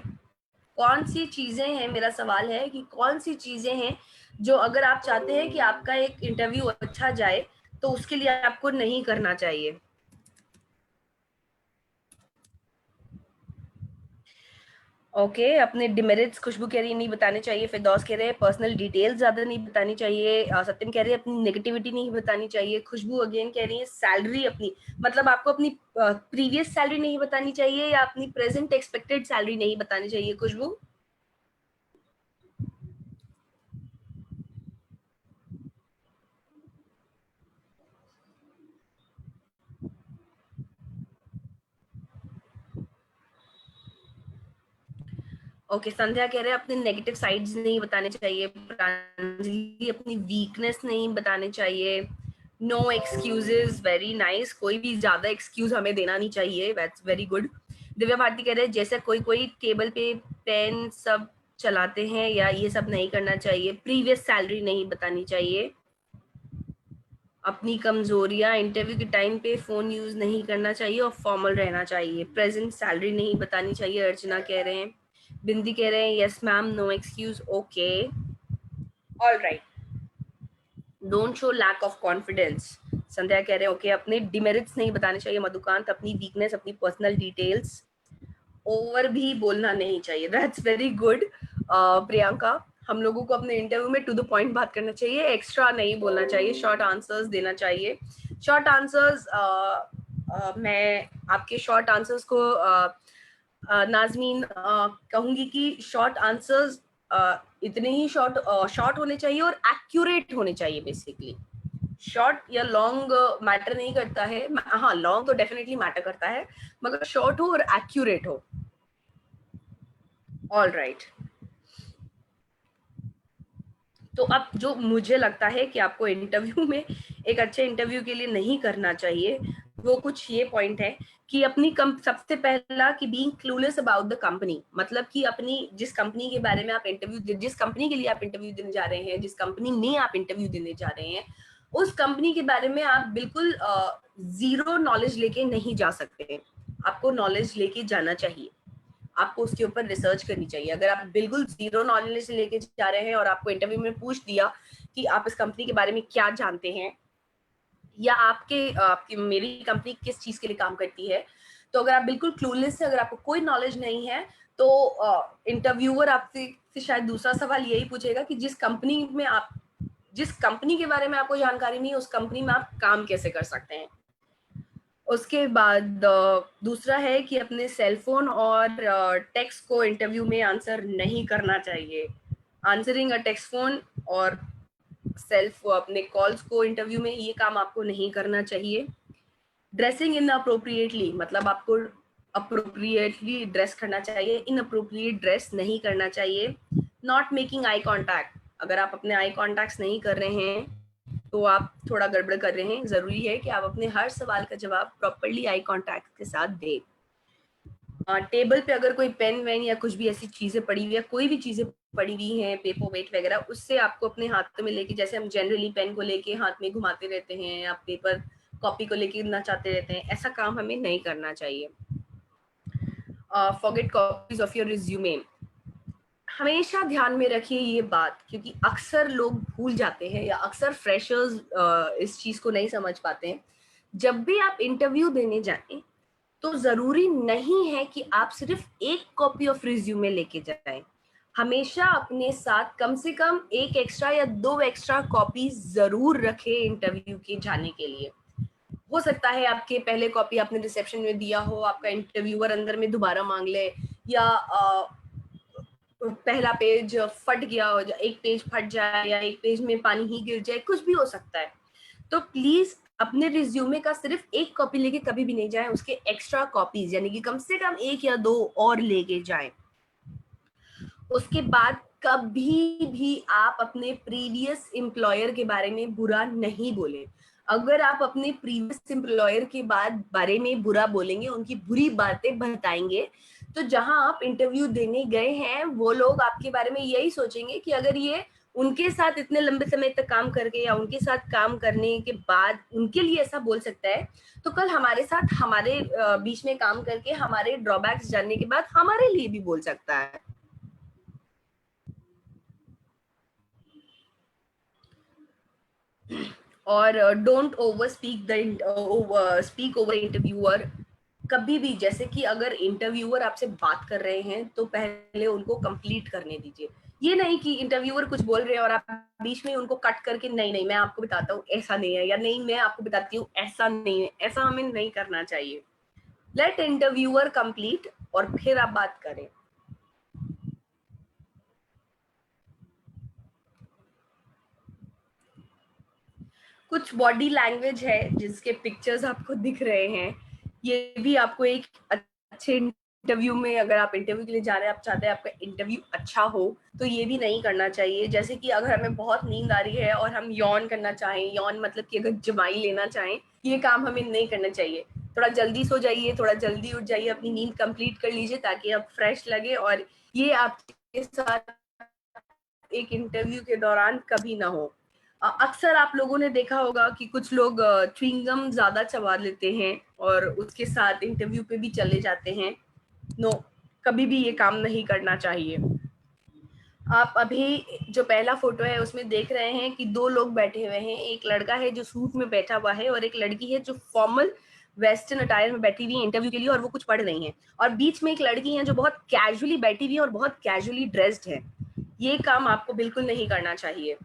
कौन सी चीजें हैं, मेरा सवाल है कि कौन सी चीजें हैं जो अगर आप चाहते हैं कि आपका एक इंटरव्यू अच्छा जाए तो उसके लिए आपको नहीं करना चाहिए? ओके, अपने डिमेरिट्स खुशबू कह रही है नहीं बताने चाहिए, फिरदौस कह रहे हैं पर्सनल डिटेल्स ज्यादा नहीं बतानी चाहिए, सत्यम कह रहे हैं अपनी नेगेटिविटी नहीं बतानी चाहिए, खुशबू अगेन कह रही है सैलरी अपनी, मतलब आपको अपनी प्रीवियस सैलरी नहीं बतानी चाहिए या अपनी प्रेजेंट एक्सपेक्टेड सैलरी नहीं बतानी चाहिए खुशबू? ओके, संध्या कह रहे हैं अपने नेगेटिव साइड्स नहीं बताने चाहिए, प्रांजलि अपनी वीकनेस नहीं बताने चाहिए, नो एक्सक्यूजेस, वेरी नाइस, कोई भी ज्यादा एक्सक्यूज हमें देना नहीं चाहिए, that's very good. Divya Bharti कह रहे हैं जैसे कोई कोई टेबल पे पेन सब चलाते हैं या ये सब नहीं करना चाहिए, प्रीवियस सैलरी नहीं बतानी चाहिए, अपनी कमजोरियां, इंटरव्यू के टाइम पे फोन यूज नहीं करना चाहिए और फॉर्मल रहना चाहिए, प्रेजेंट सैलरी नहीं बतानी चाहिए, अर्चना कह रहे हैं। बिंदी कह रहे हैं yes ma'am, no excuse, okay. All right, don't show lack of confidence. Sandhya कह रहे हैं ओके, अपने डिमेरिट्स नहीं बताने चाहिए मधुकांत, अपनी वीकनेस, अपनी पर्सनल डिटेल्स ओवर भी बोलना नहीं चाहिए। That's very good Priyanka. हम लोगों को अपने इंटरव्यू में टू द पॉइंट बात करना चाहिए, एक्स्ट्रा नहीं बोलना चाहिए, शॉर्ट आंसर्स देना चाहिए। शॉर्ट आंसर्स, मैं आपके शॉर्ट आंसर्स को नाजमीन कहूंगी कि शॉर्ट आंसर्स इतने ही शॉर्ट होने चाहिए और एक्यूरेट होने चाहिए। बेसिकली शॉर्ट या लॉन्ग मैटर नहीं करता है, हाँ लॉन्ग तो डेफिनेटली मैटर करता है, मगर शॉर्ट हो और एक्यूरेट हो। ऑल राइट, तो अब जो मुझे लगता है कि आपको इंटरव्यू में एक अच्छे इंटरव्यू के लिए नहीं करना चाहिए, वो कुछ ये पॉइंट है कि अपनी सबसे पहला कि being clueless about the company, मतलब कि अपनी जिस कंपनी के बारे में आप इंटरव्यू, जिस कंपनी के लिए आप इंटरव्यू देने जा रहे हैं, जिस कंपनी में आप इंटरव्यू देने जा रहे हैं, उस कंपनी के बारे में आप बिल्कुल जीरो नॉलेज लेके नहीं जा सकते। आपको नॉलेज लेके जाना चाहिए, आपको उसके ऊपर रिसर्च करनी चाहिए। अगर आप बिल्कुल जीरो नॉलेज लेके जा रहे हैं और आपको इंटरव्यू में पूछ दिया कि आप इस कंपनी के बारे में क्या जानते हैं, या आपकी मेरी कंपनी किस चीज के लिए काम करती है, तो अगर आप बिल्कुल क्लूलेस है, अगर आपको कोई नॉलेज नहीं है, तो इंटरव्यूअर आपसे शायद दूसरा सवाल यही पूछेगा कि जिस कंपनी के बारे में आपको जानकारी नहीं है, उस कंपनी में आप काम कैसे कर सकते हैं। उसके बाद दूसरा है कि अपने सेलफोन और टेक्स्ट को इंटरव्यू में आंसर नहीं करना चाहिए। आंसरिंग अ टेक्स्ट फोन और अपने कॉल्स को इंटरव्यू में, ये काम आपको नहीं करना चाहिए। ड्रेसिंग इन अप्रोप्रिएटली, मतलब आपको अप्रोप्रिएटली ड्रेस करना चाहिए, इन अप्रोप्रिएट ड्रेस नहीं करना चाहिए। नॉट मेकिंग आई कॉन्टैक्ट, अगर आप अपने आई कॉन्टैक्ट्स नहीं कर रहे हैं तो आप थोड़ा गड़बड़ कर रहे हैं। जरूरी है कि आप अपने हर सवाल का जवाब प्रॉपर्ली आई कॉन्टैक्ट के साथ दें। टेबल पे अगर कोई पेन वेन या कुछ भी ऐसी चीजें पड़ी हुई है, कोई भी चीजें पड़ी हुई हैं, पेपर वेट वगैरह, उससे आपको अपने हाथ में लेके, जैसे हम जनरली पेन को लेके हाथ में घुमाते रहते हैं या पेपर कॉपी को लेके नचाते रहते हैं, ऐसा काम हमें नहीं करना चाहिए। Forget copies of your resume, हमेशा ध्यान में रखिए ये बात, क्योंकि अक्सर लोग भूल जाते हैं या अक्सर फ्रेशर्स इस चीज को नहीं समझ पाते हैं। जब भी आप इंटरव्यू देने जाएं तो जरूरी नहीं है कि आप सिर्फ एक कॉपी ऑफ रिज्यूमे लेके जाएं। हमेशा अपने साथ कम से कम एक एक्स्ट्रा या दो एक्स्ट्रा कॉपी जरूर रखें इंटरव्यू के जाने के लिए। हो सकता है आपके पहले कॉपी आपने रिसेप्शन में दिया हो, आपका इंटरव्यूअर अंदर में दोबारा मांग ले, या पहला पेज फट गया हो, एक पेज फट जाए या एक पेज में पानी ही गिर जाए, कुछ भी हो सकता है। तो प्लीज अपने रिज्यूमे का सिर्फ एक कॉपी लेके कभी भी नहीं जाएं, उसके एक्स्ट्रा कॉपीज यानी कि कम से कम एक या दो और लेके जाएं। उसके बाद कभी भी आप अपने प्रीवियस एम्प्लॉयर के बारे में बुरा नहीं बोलें। अगर आप अपने प्रीवियस एम्प्लॉयर के बारे में बुरा बोलेंगे, उनकी बुरी बातें बताएंगे, तो जहां आप इंटरव्यू देने गए हैं वो लोग आपके बारे में यही सोचेंगे कि अगर ये उनके साथ इतने लंबे समय तक काम करके या उनके साथ काम करने के बाद उनके लिए ऐसा बोल सकता है, तो कल हमारे साथ हमारे बीच में काम करके हमारे ड्रॉबैक्स जानने के बाद हमारे लिए भी बोल सकता है। और don't over speak over interviewer. कभी भी, जैसे कि अगर इंटरव्यूअर आपसे बात कर रहे हैं तो पहले उनको कंप्लीट करने दीजिए। ये नहीं कि इंटरव्यूअर कुछ बोल रहे हैं और आप बीच में उनको कट करके नहीं नहीं मैं आपको बताता हूँ ऐसा नहीं है, या नहीं मैं आपको बताती हूँ ऐसा नहीं है, ऐसा हमें नहीं करना चाहिए। लेट इंटरव्यूअर कंप्लीट और फिर आप बात करें। कुछ बॉडी लैंग्वेज है जिसके पिक्चर्स आपको दिख रहे हैं, ये भी आपको एक अच्छे इंटरव्यू में, अगर आप इंटरव्यू के लिए जा रहे हैं, आप चाहते हैं आपका इंटरव्यू अच्छा हो, तो ये भी नहीं करना चाहिए। जैसे कि अगर हमें बहुत नींद आ रही है और हम यौन करना चाहें, यौन मतलब कि अगर जमाई लेना चाहें, ये काम हमें नहीं करना चाहिए। थोड़ा जल्दी सो जाइए, थोड़ा जल्दी उठ जाइए, अपनी नींद कंप्लीट कर लीजिए ताकि आप फ्रेश लगे और ये आपके साथ एक इंटरव्यू के दौरान कभी ना हो। अक्सर आप लोगों ने देखा होगा कि कुछ लोग च्युइंगम ज्यादा चबा लेते हैं और उसके साथ इंटरव्यू पे भी चले जाते हैं। नो, कभी भी ये काम नहीं करना चाहिए। आप अभी जो पहला फोटो है उसमें देख रहे हैं कि दो लोग बैठे हुए हैं, एक लड़का है जो सूट में बैठा हुआ है और एक लड़की है जो फॉर्मल वेस्टर्न अटायर में बैठी हुई है इंटरव्यू के लिए, और वो कुछ पढ़ रही हैं, और बीच में एक लड़की है जो बहुत कैजुअली बैठी हुई है और बहुत कैजुअली ड्रेस्ड है। ये काम आपको बिल्कुल नहीं करना चाहिए।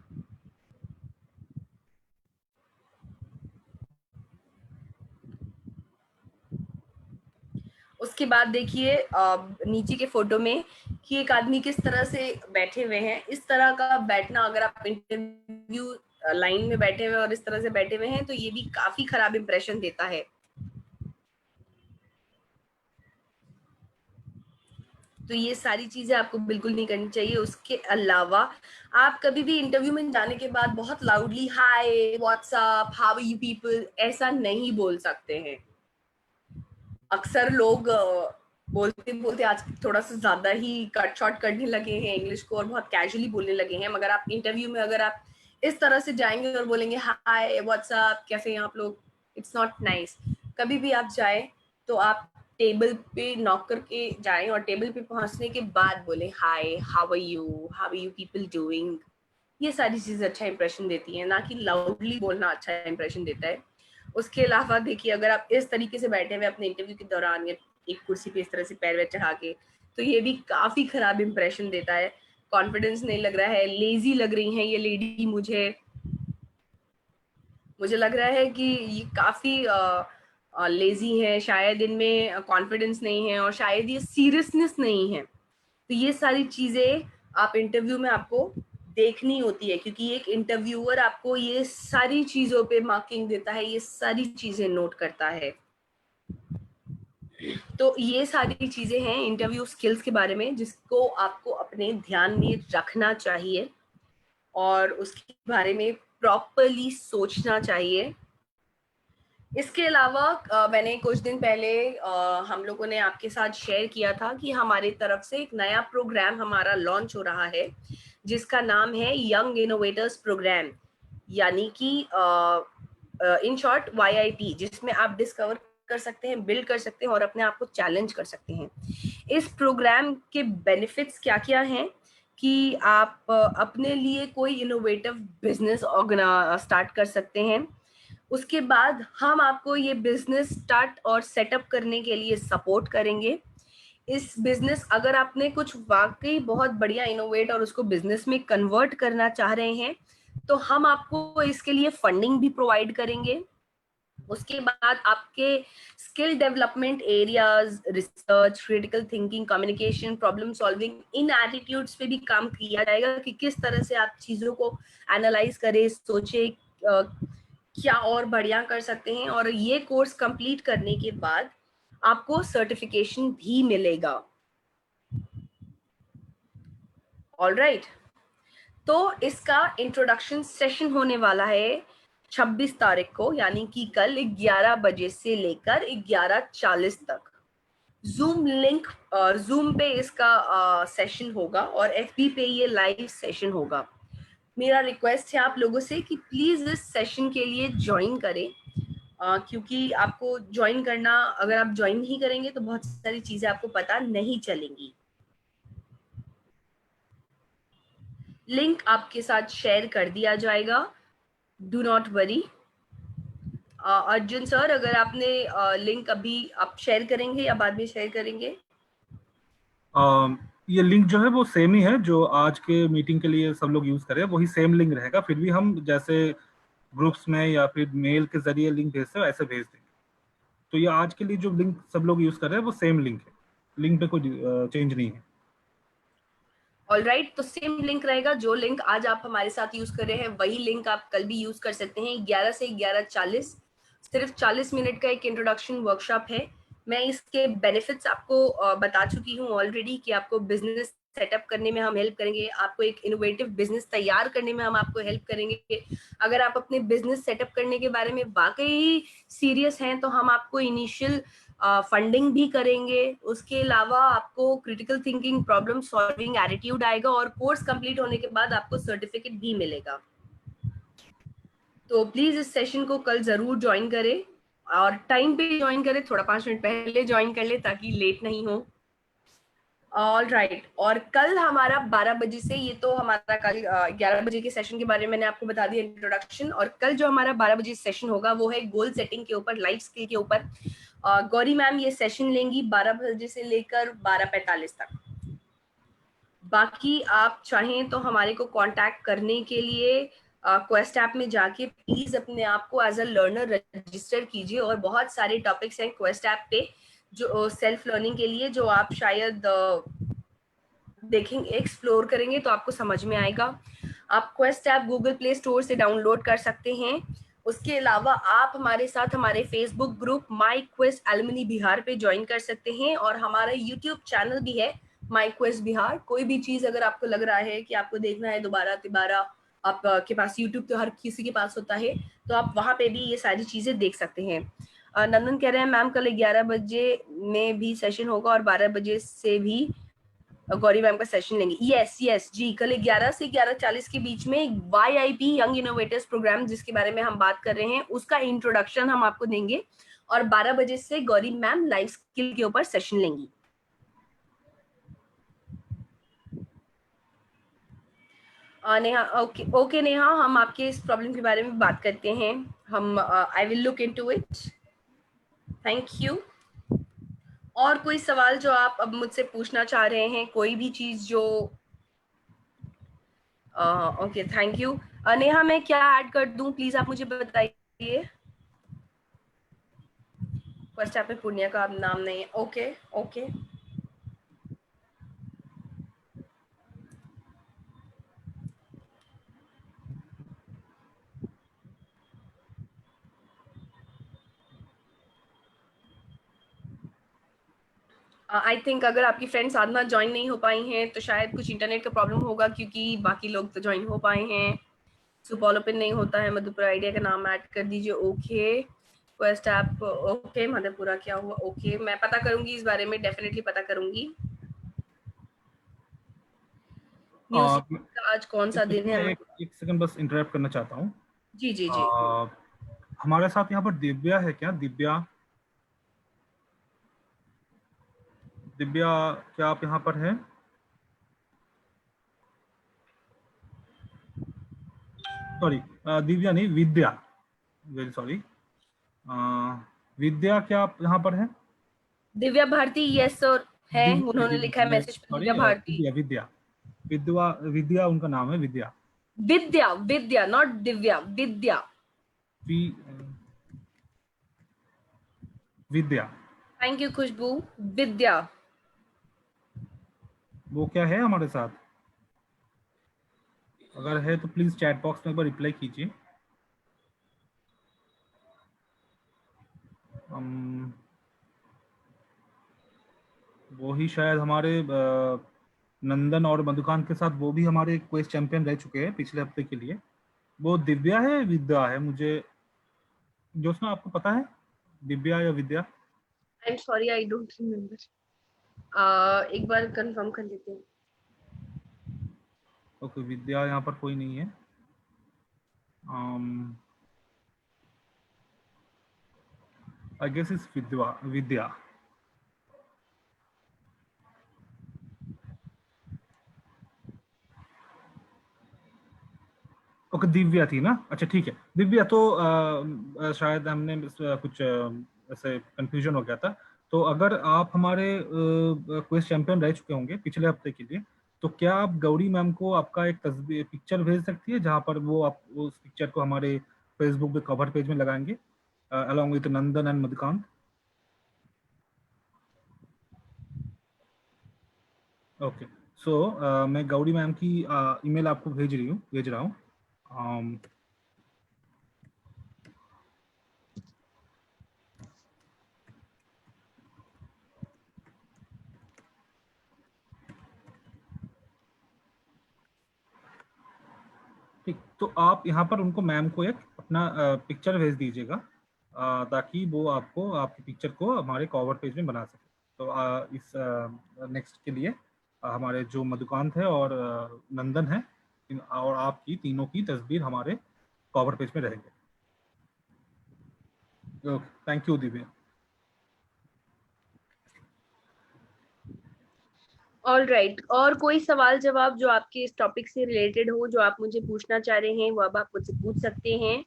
उसके बाद देखिए नीचे के फोटो में कि एक आदमी किस तरह से बैठे हुए हैं। इस तरह का बैठना, अगर आप इंटरव्यू लाइन में बैठे हुए और इस तरह से बैठे हुए हैं, तो ये भी काफी खराब इंप्रेशन देता है। तो ये सारी चीजें आपको बिल्कुल नहीं करनी चाहिए। उसके अलावा आप कभी भी इंटरव्यू में जाने के बाद बहुत loudly hi what's up how are you people ऐसा नहीं बोल सकते हैं। अक्सर लोग बोलते बोलते आज थोड़ा सा ज्यादा ही कट शॉर्ट करने लगे हैं इंग्लिश को और बहुत कैजुअली बोलने लगे हैं। मगर आप इंटरव्यू में अगर आप इस तरह से जाएंगे और बोलेंगे हाय व्हाट्सअप कैसे हैं आप लोग, इट्स नॉट नाइस। कभी भी आप जाए तो आप टेबल पे नॉक करके जाएं और टेबल पे पहुंचने के बाद बोले hi how are you people doing. ये सारी चीजें अच्छा इंप्रेशन देती हैं, ना कि लाउडली बोलना अच्छा इंप्रेशन देता है। उसके अलावा देखिए अगर आप इस तरीके से बैठे हुए अपने इंटरव्यू के दौरान या एक कुर्सी पे इस तरह से पैर वैर चढ़ा के, तो ये भी काफी खराब इंप्रेशन देता है। कॉन्फिडेंस नहीं लग रहा है, लेजी लग रही है ये लेडी। मुझे लग रहा है कि ये काफी लेजी है, शायद इनमें कॉन्फिडेंस नहीं है और शायद ये सीरियसनेस नहीं है। तो ये सारी चीजें आप इंटरव्यू में आपको देखनी होती है, क्योंकि एक इंटरव्यूअर आपको ये सारी चीजों पे मार्किंग देता है, ये सारी चीजें नोट करता है। तो ये सारी चीजें हैं इंटरव्यू स्किल्स के बारे में, जिसको आपको अपने ध्यान में रखना चाहिए और उसके बारे में प्रॉपरली सोचना चाहिए। इसके अलावा मैंने कुछ दिन पहले हम लोगों ने आपके साथ शेयर किया था कि हमारी तरफ से एक नया प्रोग्राम हमारा लॉन्च हो रहा है, जिसका नाम है यंग इनोवेटर्स प्रोग्राम, यानी कि इन शॉर्ट YIT, जिसमें आप डिस्कवर कर सकते हैं, बिल्ड कर सकते हैं और अपने आप को चैलेंज कर सकते हैं। इस प्रोग्राम के बेनिफिट्स क्या क्या हैं कि आप अपने लिए कोई इनोवेटिव बिजनेस स्टार्ट कर सकते हैं। उसके बाद हम आपको ये बिजनेस स्टार्ट और सेटअप करने के लिए सपोर्ट करेंगे। इस बिजनेस अगर आपने कुछ वाकई बहुत बढ़िया इनोवेट और उसको बिजनेस में कन्वर्ट करना चाह रहे हैं, तो हम आपको इसके लिए फंडिंग भी प्रोवाइड करेंगे। उसके बाद आपके skill development areas, research, critical thinking, communication, problem solving, इन एटीट्यूड्स पे भी काम किया जाएगा कि किस तरह से आप चीजों को एनालाइज करें, सोचे क्या और बढ़िया कर सकते हैं। और ये कोर्स कंप्लीट करने के बाद आपको सर्टिफिकेशन भी मिलेगा। ऑलराइट, तो इसका इंट्रोडक्शन सेशन होने वाला है 26 तारीख को, यानी कि कल 11 बजे से लेकर 11:40 तक। जूम लिंक, जूम पे इसका सेशन होगा और FB पे ये लाइव सेशन होगा। मेरा रिक्वेस्ट है आप लोगों से कि प्लीज इस सेशन के लिए ज्वाइन करें, क्योंकि आपको ज्वाइन करना, अगर आप ज्वाइन नहीं करेंगे तो बहुत सारी चीजें आपको पता नहीं चलेंगी। लिंक आपके साथ शेयर कर दिया जाएगा, do not worry. Arjun sir, अगर आपने लिंक अभी आप शेयर करेंगे या बाद में शेयर करेंगे? ये लिंक जो है वो सेम ही है जो आज के मीटिंग के लिए सब लोग यूज करें, वही सेम लिंक रहेगा। फिर भी हम जैसे ग्रुप्स में या फिर मेल के जरिए लिंक भेजते हैं ऐसे भेज देंगे। तो ये आज के लिए जो लिंक सब लोग यूज कर रहे हैं वो सेम लिंक है, लिंक पे कोई चेंज नहीं है। ऑलराइट, तो सेम लिंक रहेगा। जो लिंक आज आप हमारे साथ यूज कर रहे हैं वही लिंक आप कल भी यूज कर सकते हैं। 11 से 11:40 सिर्फ 40 मिनट का एक इंट्रोडक्शन वर्कशॉप है। मैं इसके बेनिफिट्स आपको बता चुकी हूँ ऑलरेडी कि आपको बिजनेस सेटअप करने में हम हेल्प करेंगे, आपको एक इनोवेटिव बिजनेस तैयार करने में हम आपको हेल्प करेंगे। अगर आप अपने बिजनेस सेटअप करने के बारे में वाकई सीरियस हैं तो हम आपको इनिशियल फंडिंग भी करेंगे। उसके अलावा आपको critical thinking, problem solving attitude आएगा और कोर्स कंप्लीट होने के बाद आपको सर्टिफिकेट भी मिलेगा। तो प्लीज इस सेशन को कल जरूर ज्वाइन करें और टाइम पे ज्वाइन करें, थोड़ा 5 मिनट पहले ज्वाइन कर ले ताकि लेट नहीं हो। All right. और कल हमारा 12 बजे से, ये तो हमारा कल 11 बजे के सेशन के बारे में मैंने आपको बता दिया इंट्रोडक्शन, और कल जो हमारा 12 बजे सेशन होगा वो है गोल सेटिंग के ऊपर, लाइफ स्किल के ऊपर। गौरी मैम ये सेशन लेंगी 12 बजे से लेकर 12:45 तक। बाकी आप चाहें तो हमारे को कांटेक्ट करने के लिए क्वेस्ट ऐप में जाके प्लीज अपने आप को एज अ लर्नर रजिस्टर कीजिए, और बहुत सारे टॉपिक्स हैं क्वेस्ट ऐप पे जो सेल्फ लर्निंग के लिए, जो आप शायद देखेंगे, एक्सप्लोर करेंगे तो आपको समझ में आएगा। आप quest app Google play store से डाउनलोड कर सकते हैं। उसके अलावा आप हमारे साथ हमारे फेसबुक ग्रुप माई क्वेस्ट एलुमनी बिहार पे ज्वाइन कर सकते हैं, और हमारा यूट्यूब चैनल भी है माई क्वेस्ट बिहार। कोई भी चीज अगर आपको लग रहा है कि आपको देखना है दोबारा तिबारा, आपके पास यूट्यूब तो हर किसी के पास होता है, तो आप वहां पे भी ये सारी चीजें देख सकते हैं। नंदन कह रहे हैं मैम कल 11 बजे में भी सेशन होगा और 12 बजे से भी गौरी मैम का सेशन लेंगे। यस यस जी, कल 11 से 11:40 के बीच में YIP यंग इनोवेटर्स प्रोग्राम जिसके बारे में हम बात कर रहे हैं उसका इंट्रोडक्शन हम आपको देंगे, और 12 बजे से गौरी मैम लाइफ स्किल के ऊपर सेशन लेंगी। नेहा, ओके ओके नेहा, हम आपके इस प्रॉब्लम के बारे में बात करते हैं। हम I will look into it. Thank you. और कोई सवाल जो आप अब मुझसे पूछना चाह रहे हैं, कोई भी चीज जो ओके थैंक यू। नेहा मैं क्या ऐड कर दूं प्लीज आप मुझे बताइए। फर्स्ट ऐप में पूर्णिया का नाम नहीं है। ओके ओके आई थिंक अगर आपकी फ्रेंड साधना ज्वाइन नहीं हो पाई हैं तो शायद कुछ इंटरनेट का प्रॉब्लम होगा, क्योंकि बाकी लोग तो ज्वाइन हो पाए हैं। सुपॉल ओपन नहीं होता है, मधुपुरा आइडिया का नाम ऐड कर दीजिए। Okay quest app, okay Madhupura क्या हुआ? ओके मैं पता करूंगी इस बारे में, डेफिनेटली पता करूंगी। आ, म्यूजिक का आज कौन सा दिन मैं है? एक सेकंड बस इंटरप्ट करना चाहता हूँ। जी जी जी। हमारे साथ यहाँ पर दिव्या है क्या? दिव्या, दिव्या क्या आप यहाँ पर हैं? सॉरी, दिव्या नहीं, विद्या, वेरी सॉरी। विद्या क्या आप यहाँ पर हैं? दिव्या भारती यस सर है, उन्होंने लिखा है मैसेज पे सॉरी, दिव्या भारती। विद्या, विद्या, विद्या, विद्या उनका नाम है, विद्या। विद्या, विद्या नॉट दिव्या, विद्या। वि, विद्या, थैंक यू खुशबू। विद्या। वो क्या है हमारे साथ? अगर है तो प्लीज चैट बॉक्स में एक बार रिप्लाई कीजिए। वो ही शायद हमारे नंदन और मधुकांत के साथ वो भी हमारे क्वेस्ट चैंपियन रह चुके हैं पिछले हफ्ते के लिए। वो दिव्या है, विद्या है, मुझे जोशना आपको पता है दिव्या या Vidya? I am sorry I don't remember. एक बार कंफर्म कर लेते हैं। ओके, विद्या यहाँ पर कोई नहीं है। I guess is Vidya, Vidya. Okay, Divya थी ना? अच्छा ठीक है, दिव्या तो शायद हमने कुछ ऐसे कंफ्यूजन हो गया था। तो अगर आप हमारे क्विज चैंपियन रह चुके होंगे पिछले हफ्ते के लिए, तो क्या आप गौरी मैम को आपका एक तस्वीर पिक्चर भेज सकती है, जहां पर वो आप उस पिक्चर को हमारे फेसबुक पे कवर पेज में लगाएंगे along with Nandan and Madhukant? Okay, so मैं गौरी मैम की ईमेल आपको भेज रहा हूँ। ठीक, तो आप यहाँ पर उनको, मैम को एक अपना पिक्चर भेज दीजिएगा, ताकि वो आपको आपकी पिक्चर को हमारे कवर पेज में बना सके। तो इस नेक्स्ट के लिए हमारे जो मधुकांत है और नंदन है, और आपकी तीनों की तस्वीर हमारे कवर पेज में रहेगी। Thank you Divya. All right, और कोई सवाल जवाब जो आपके इस टॉपिक से रिलेटेड हो, जो आप मुझे पूछना चाह रहे हैं, वो अब आप मुझसे पूछ सकते हैं।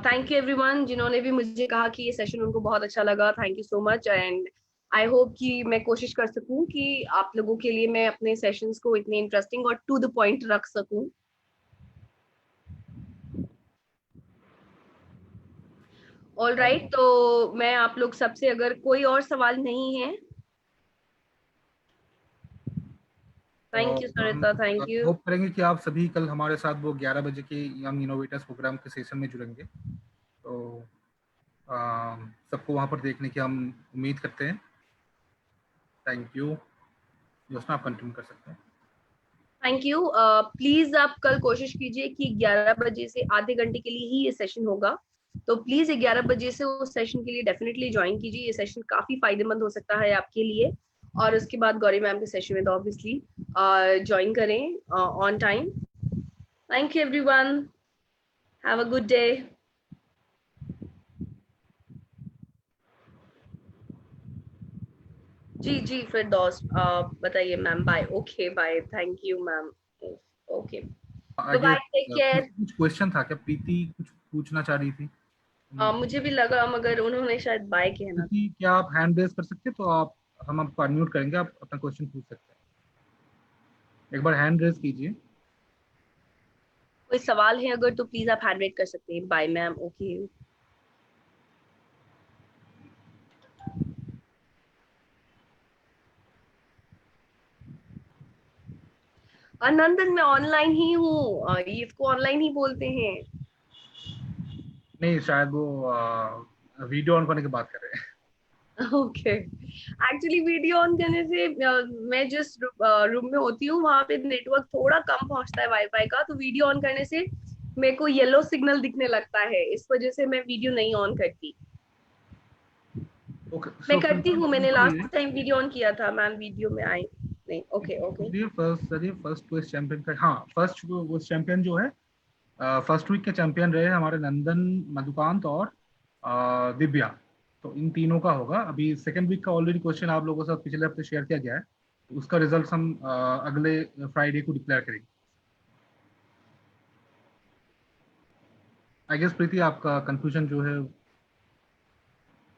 थैंक यू एवरीवन जिन्होंने भी मुझे कहा कि ये सेशन उनको बहुत अच्छा लगा, thank you so much. And I hope कि मैं कोशिश कर सकूं कि आप लोगों के लिए मैं अपने सेशंस को इतने इंटरेस्टिंग और टू द पॉइंट रख सकूं। ऑल राइट, तो मैं आप लोग सबसे, अगर कोई और सवाल नहीं है, थैंक यू हम सरिता, थैंक यू। होप करेंगे कि आप सभी कल हमारे साथ वो 11 बजे के यंग इनोवेटर्स प्रोग्राम के सेशन में जुड़ेंगे। तो सबको वहाँ पर देखने की हम उम्मीद करते हैं। Thank you. जोशना, आप कंटिन्यू कर सकते हैं। Thank you. प्लीज आप कल कोशिश कीजिए कि 11 बजे से आधे घंटे के लिए ही ये सेशन होगा, तो प्लीज 11 बजे से उस सेशन के लिए डेफिनेटली ज्वाइन कीजिए। ये सेशन काफी फायदेमंद हो सकता है आपके लिए। और उसके बाद गौरी मैम के सेशन में तो ऑब्वियसली ज्वाइन करें on time. Thank you everyone, have a good day. जी जी फिरदौस, बताइए ma'am. Bye, okay bye, thank you ma'am. Okay, I bye, guess take care. कुछ क्वेश्चन था क्या? प्रीति कुछ पूछना चाह रही थी। मुझे भी लगा मगर उन्होंने शायद बाय कहना था। प्रीति, क्या आप हैंड रेज कर सकते हैं? तो आप, हम आपको अनम्यूट करेंगे, आप अपना क्वेश्चन पूछ सकते हैं। एक बार हैंड रेज कीजिए। कोई सवाल है अगर, तो प्लीज आप हैंड रेज कर सकते हैं। Bye ma'am, okay. नंदन, मैं ऑनलाइन ही हूँ, ये इसको ऑनलाइन ही बोलते हैं। नहीं, शायद वो वीडियो ऑन करने की बात कर रहे हैं। ओके, एक्चुअली वीडियो ऑन करने से मैं जिस रूम में होती हूँ वहां पे नेटवर्क थोड़ा कम पहुंचता है वाईफाई का, तो वीडियो ऑन करने से मेरे को येलो सिग्नल दिखने लगता है, इस वजह से मैं वीडियो नहीं ऑन करती। ओके, मैं सो करती हूँ, मैंने प्रीति, लास्ट टाइम वीडियो ऑन किया था मैम, वीडियो में आई नहीं। Okay okay. First quiz champion का, हाँ, फर्स्ट क्विज चैंपियन जो है, फर्स्ट वीक के चैंपियन रहे हमारे नंदन, मधुकांत और दिव्या। तो इन तीनों का होगा। अभी सेकंड वीक का ऑलरेडी क्वेश्चन आप लोगों के साथ पिछले हफ्ते शेयर किया गया है, तो उसका रिजल्ट हम अगले फ्राइडे को डिक्लेयर करेंगे। आई गेस प्रीति, आपका कंफ्यूजन जो है,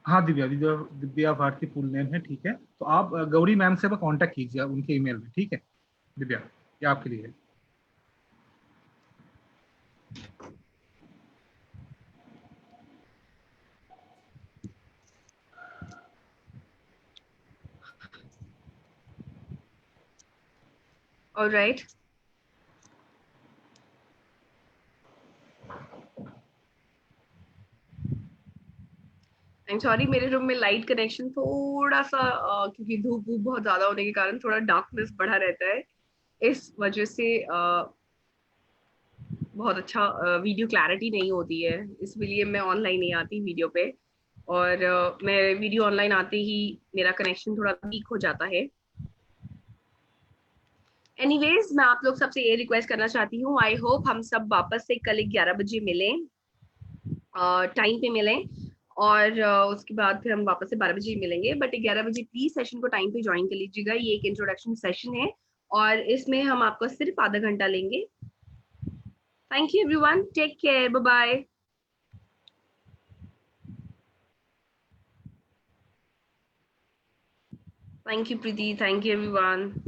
हाँ, दिव्या दिव्या दिव्या भारती फुल नेम है, ठीक है। तो आप गौरी मैम से कांटेक्ट कीजिए उनके ईमेल में, ठीक है दिव्या, ये आपके लिए है। ऑलराइट, आई एम सॉरी, मेरे रूम में लाइट कनेक्शन थोड़ा सा क्योंकि धूप वूप बहुत ज्यादा होने के कारण थोड़ा डार्कनेस बढ़ा रहता है, इस वजह से बहुत अच्छा वीडियो क्लैरिटी नहीं होती है, इसलिए मैं ऑनलाइन नहीं आती वीडियो पे। और मैं वीडियो ऑनलाइन आते ही मेरा कनेक्शन थोड़ा वीक हो जाता है। एनीवेज, मैं आप लोग सबसे ये रिक्वेस्ट करना चाहती हूँ, आई होप हम सब वापस से कल 11 बजे मिलें, टाइम पे मिलें। और उसके बाद फिर हम वापस से 12 बजे मिलेंगे, बट 11 बजे प्लीज सेशन को टाइम पे ज्वाइन कर लीजिएगा। ये एक इंट्रोडक्शन सेशन है और इसमें हम आपका सिर्फ आधा घंटा लेंगे। Thank you everyone, take care, bye bye. Thank you Preeti, thank you everyone.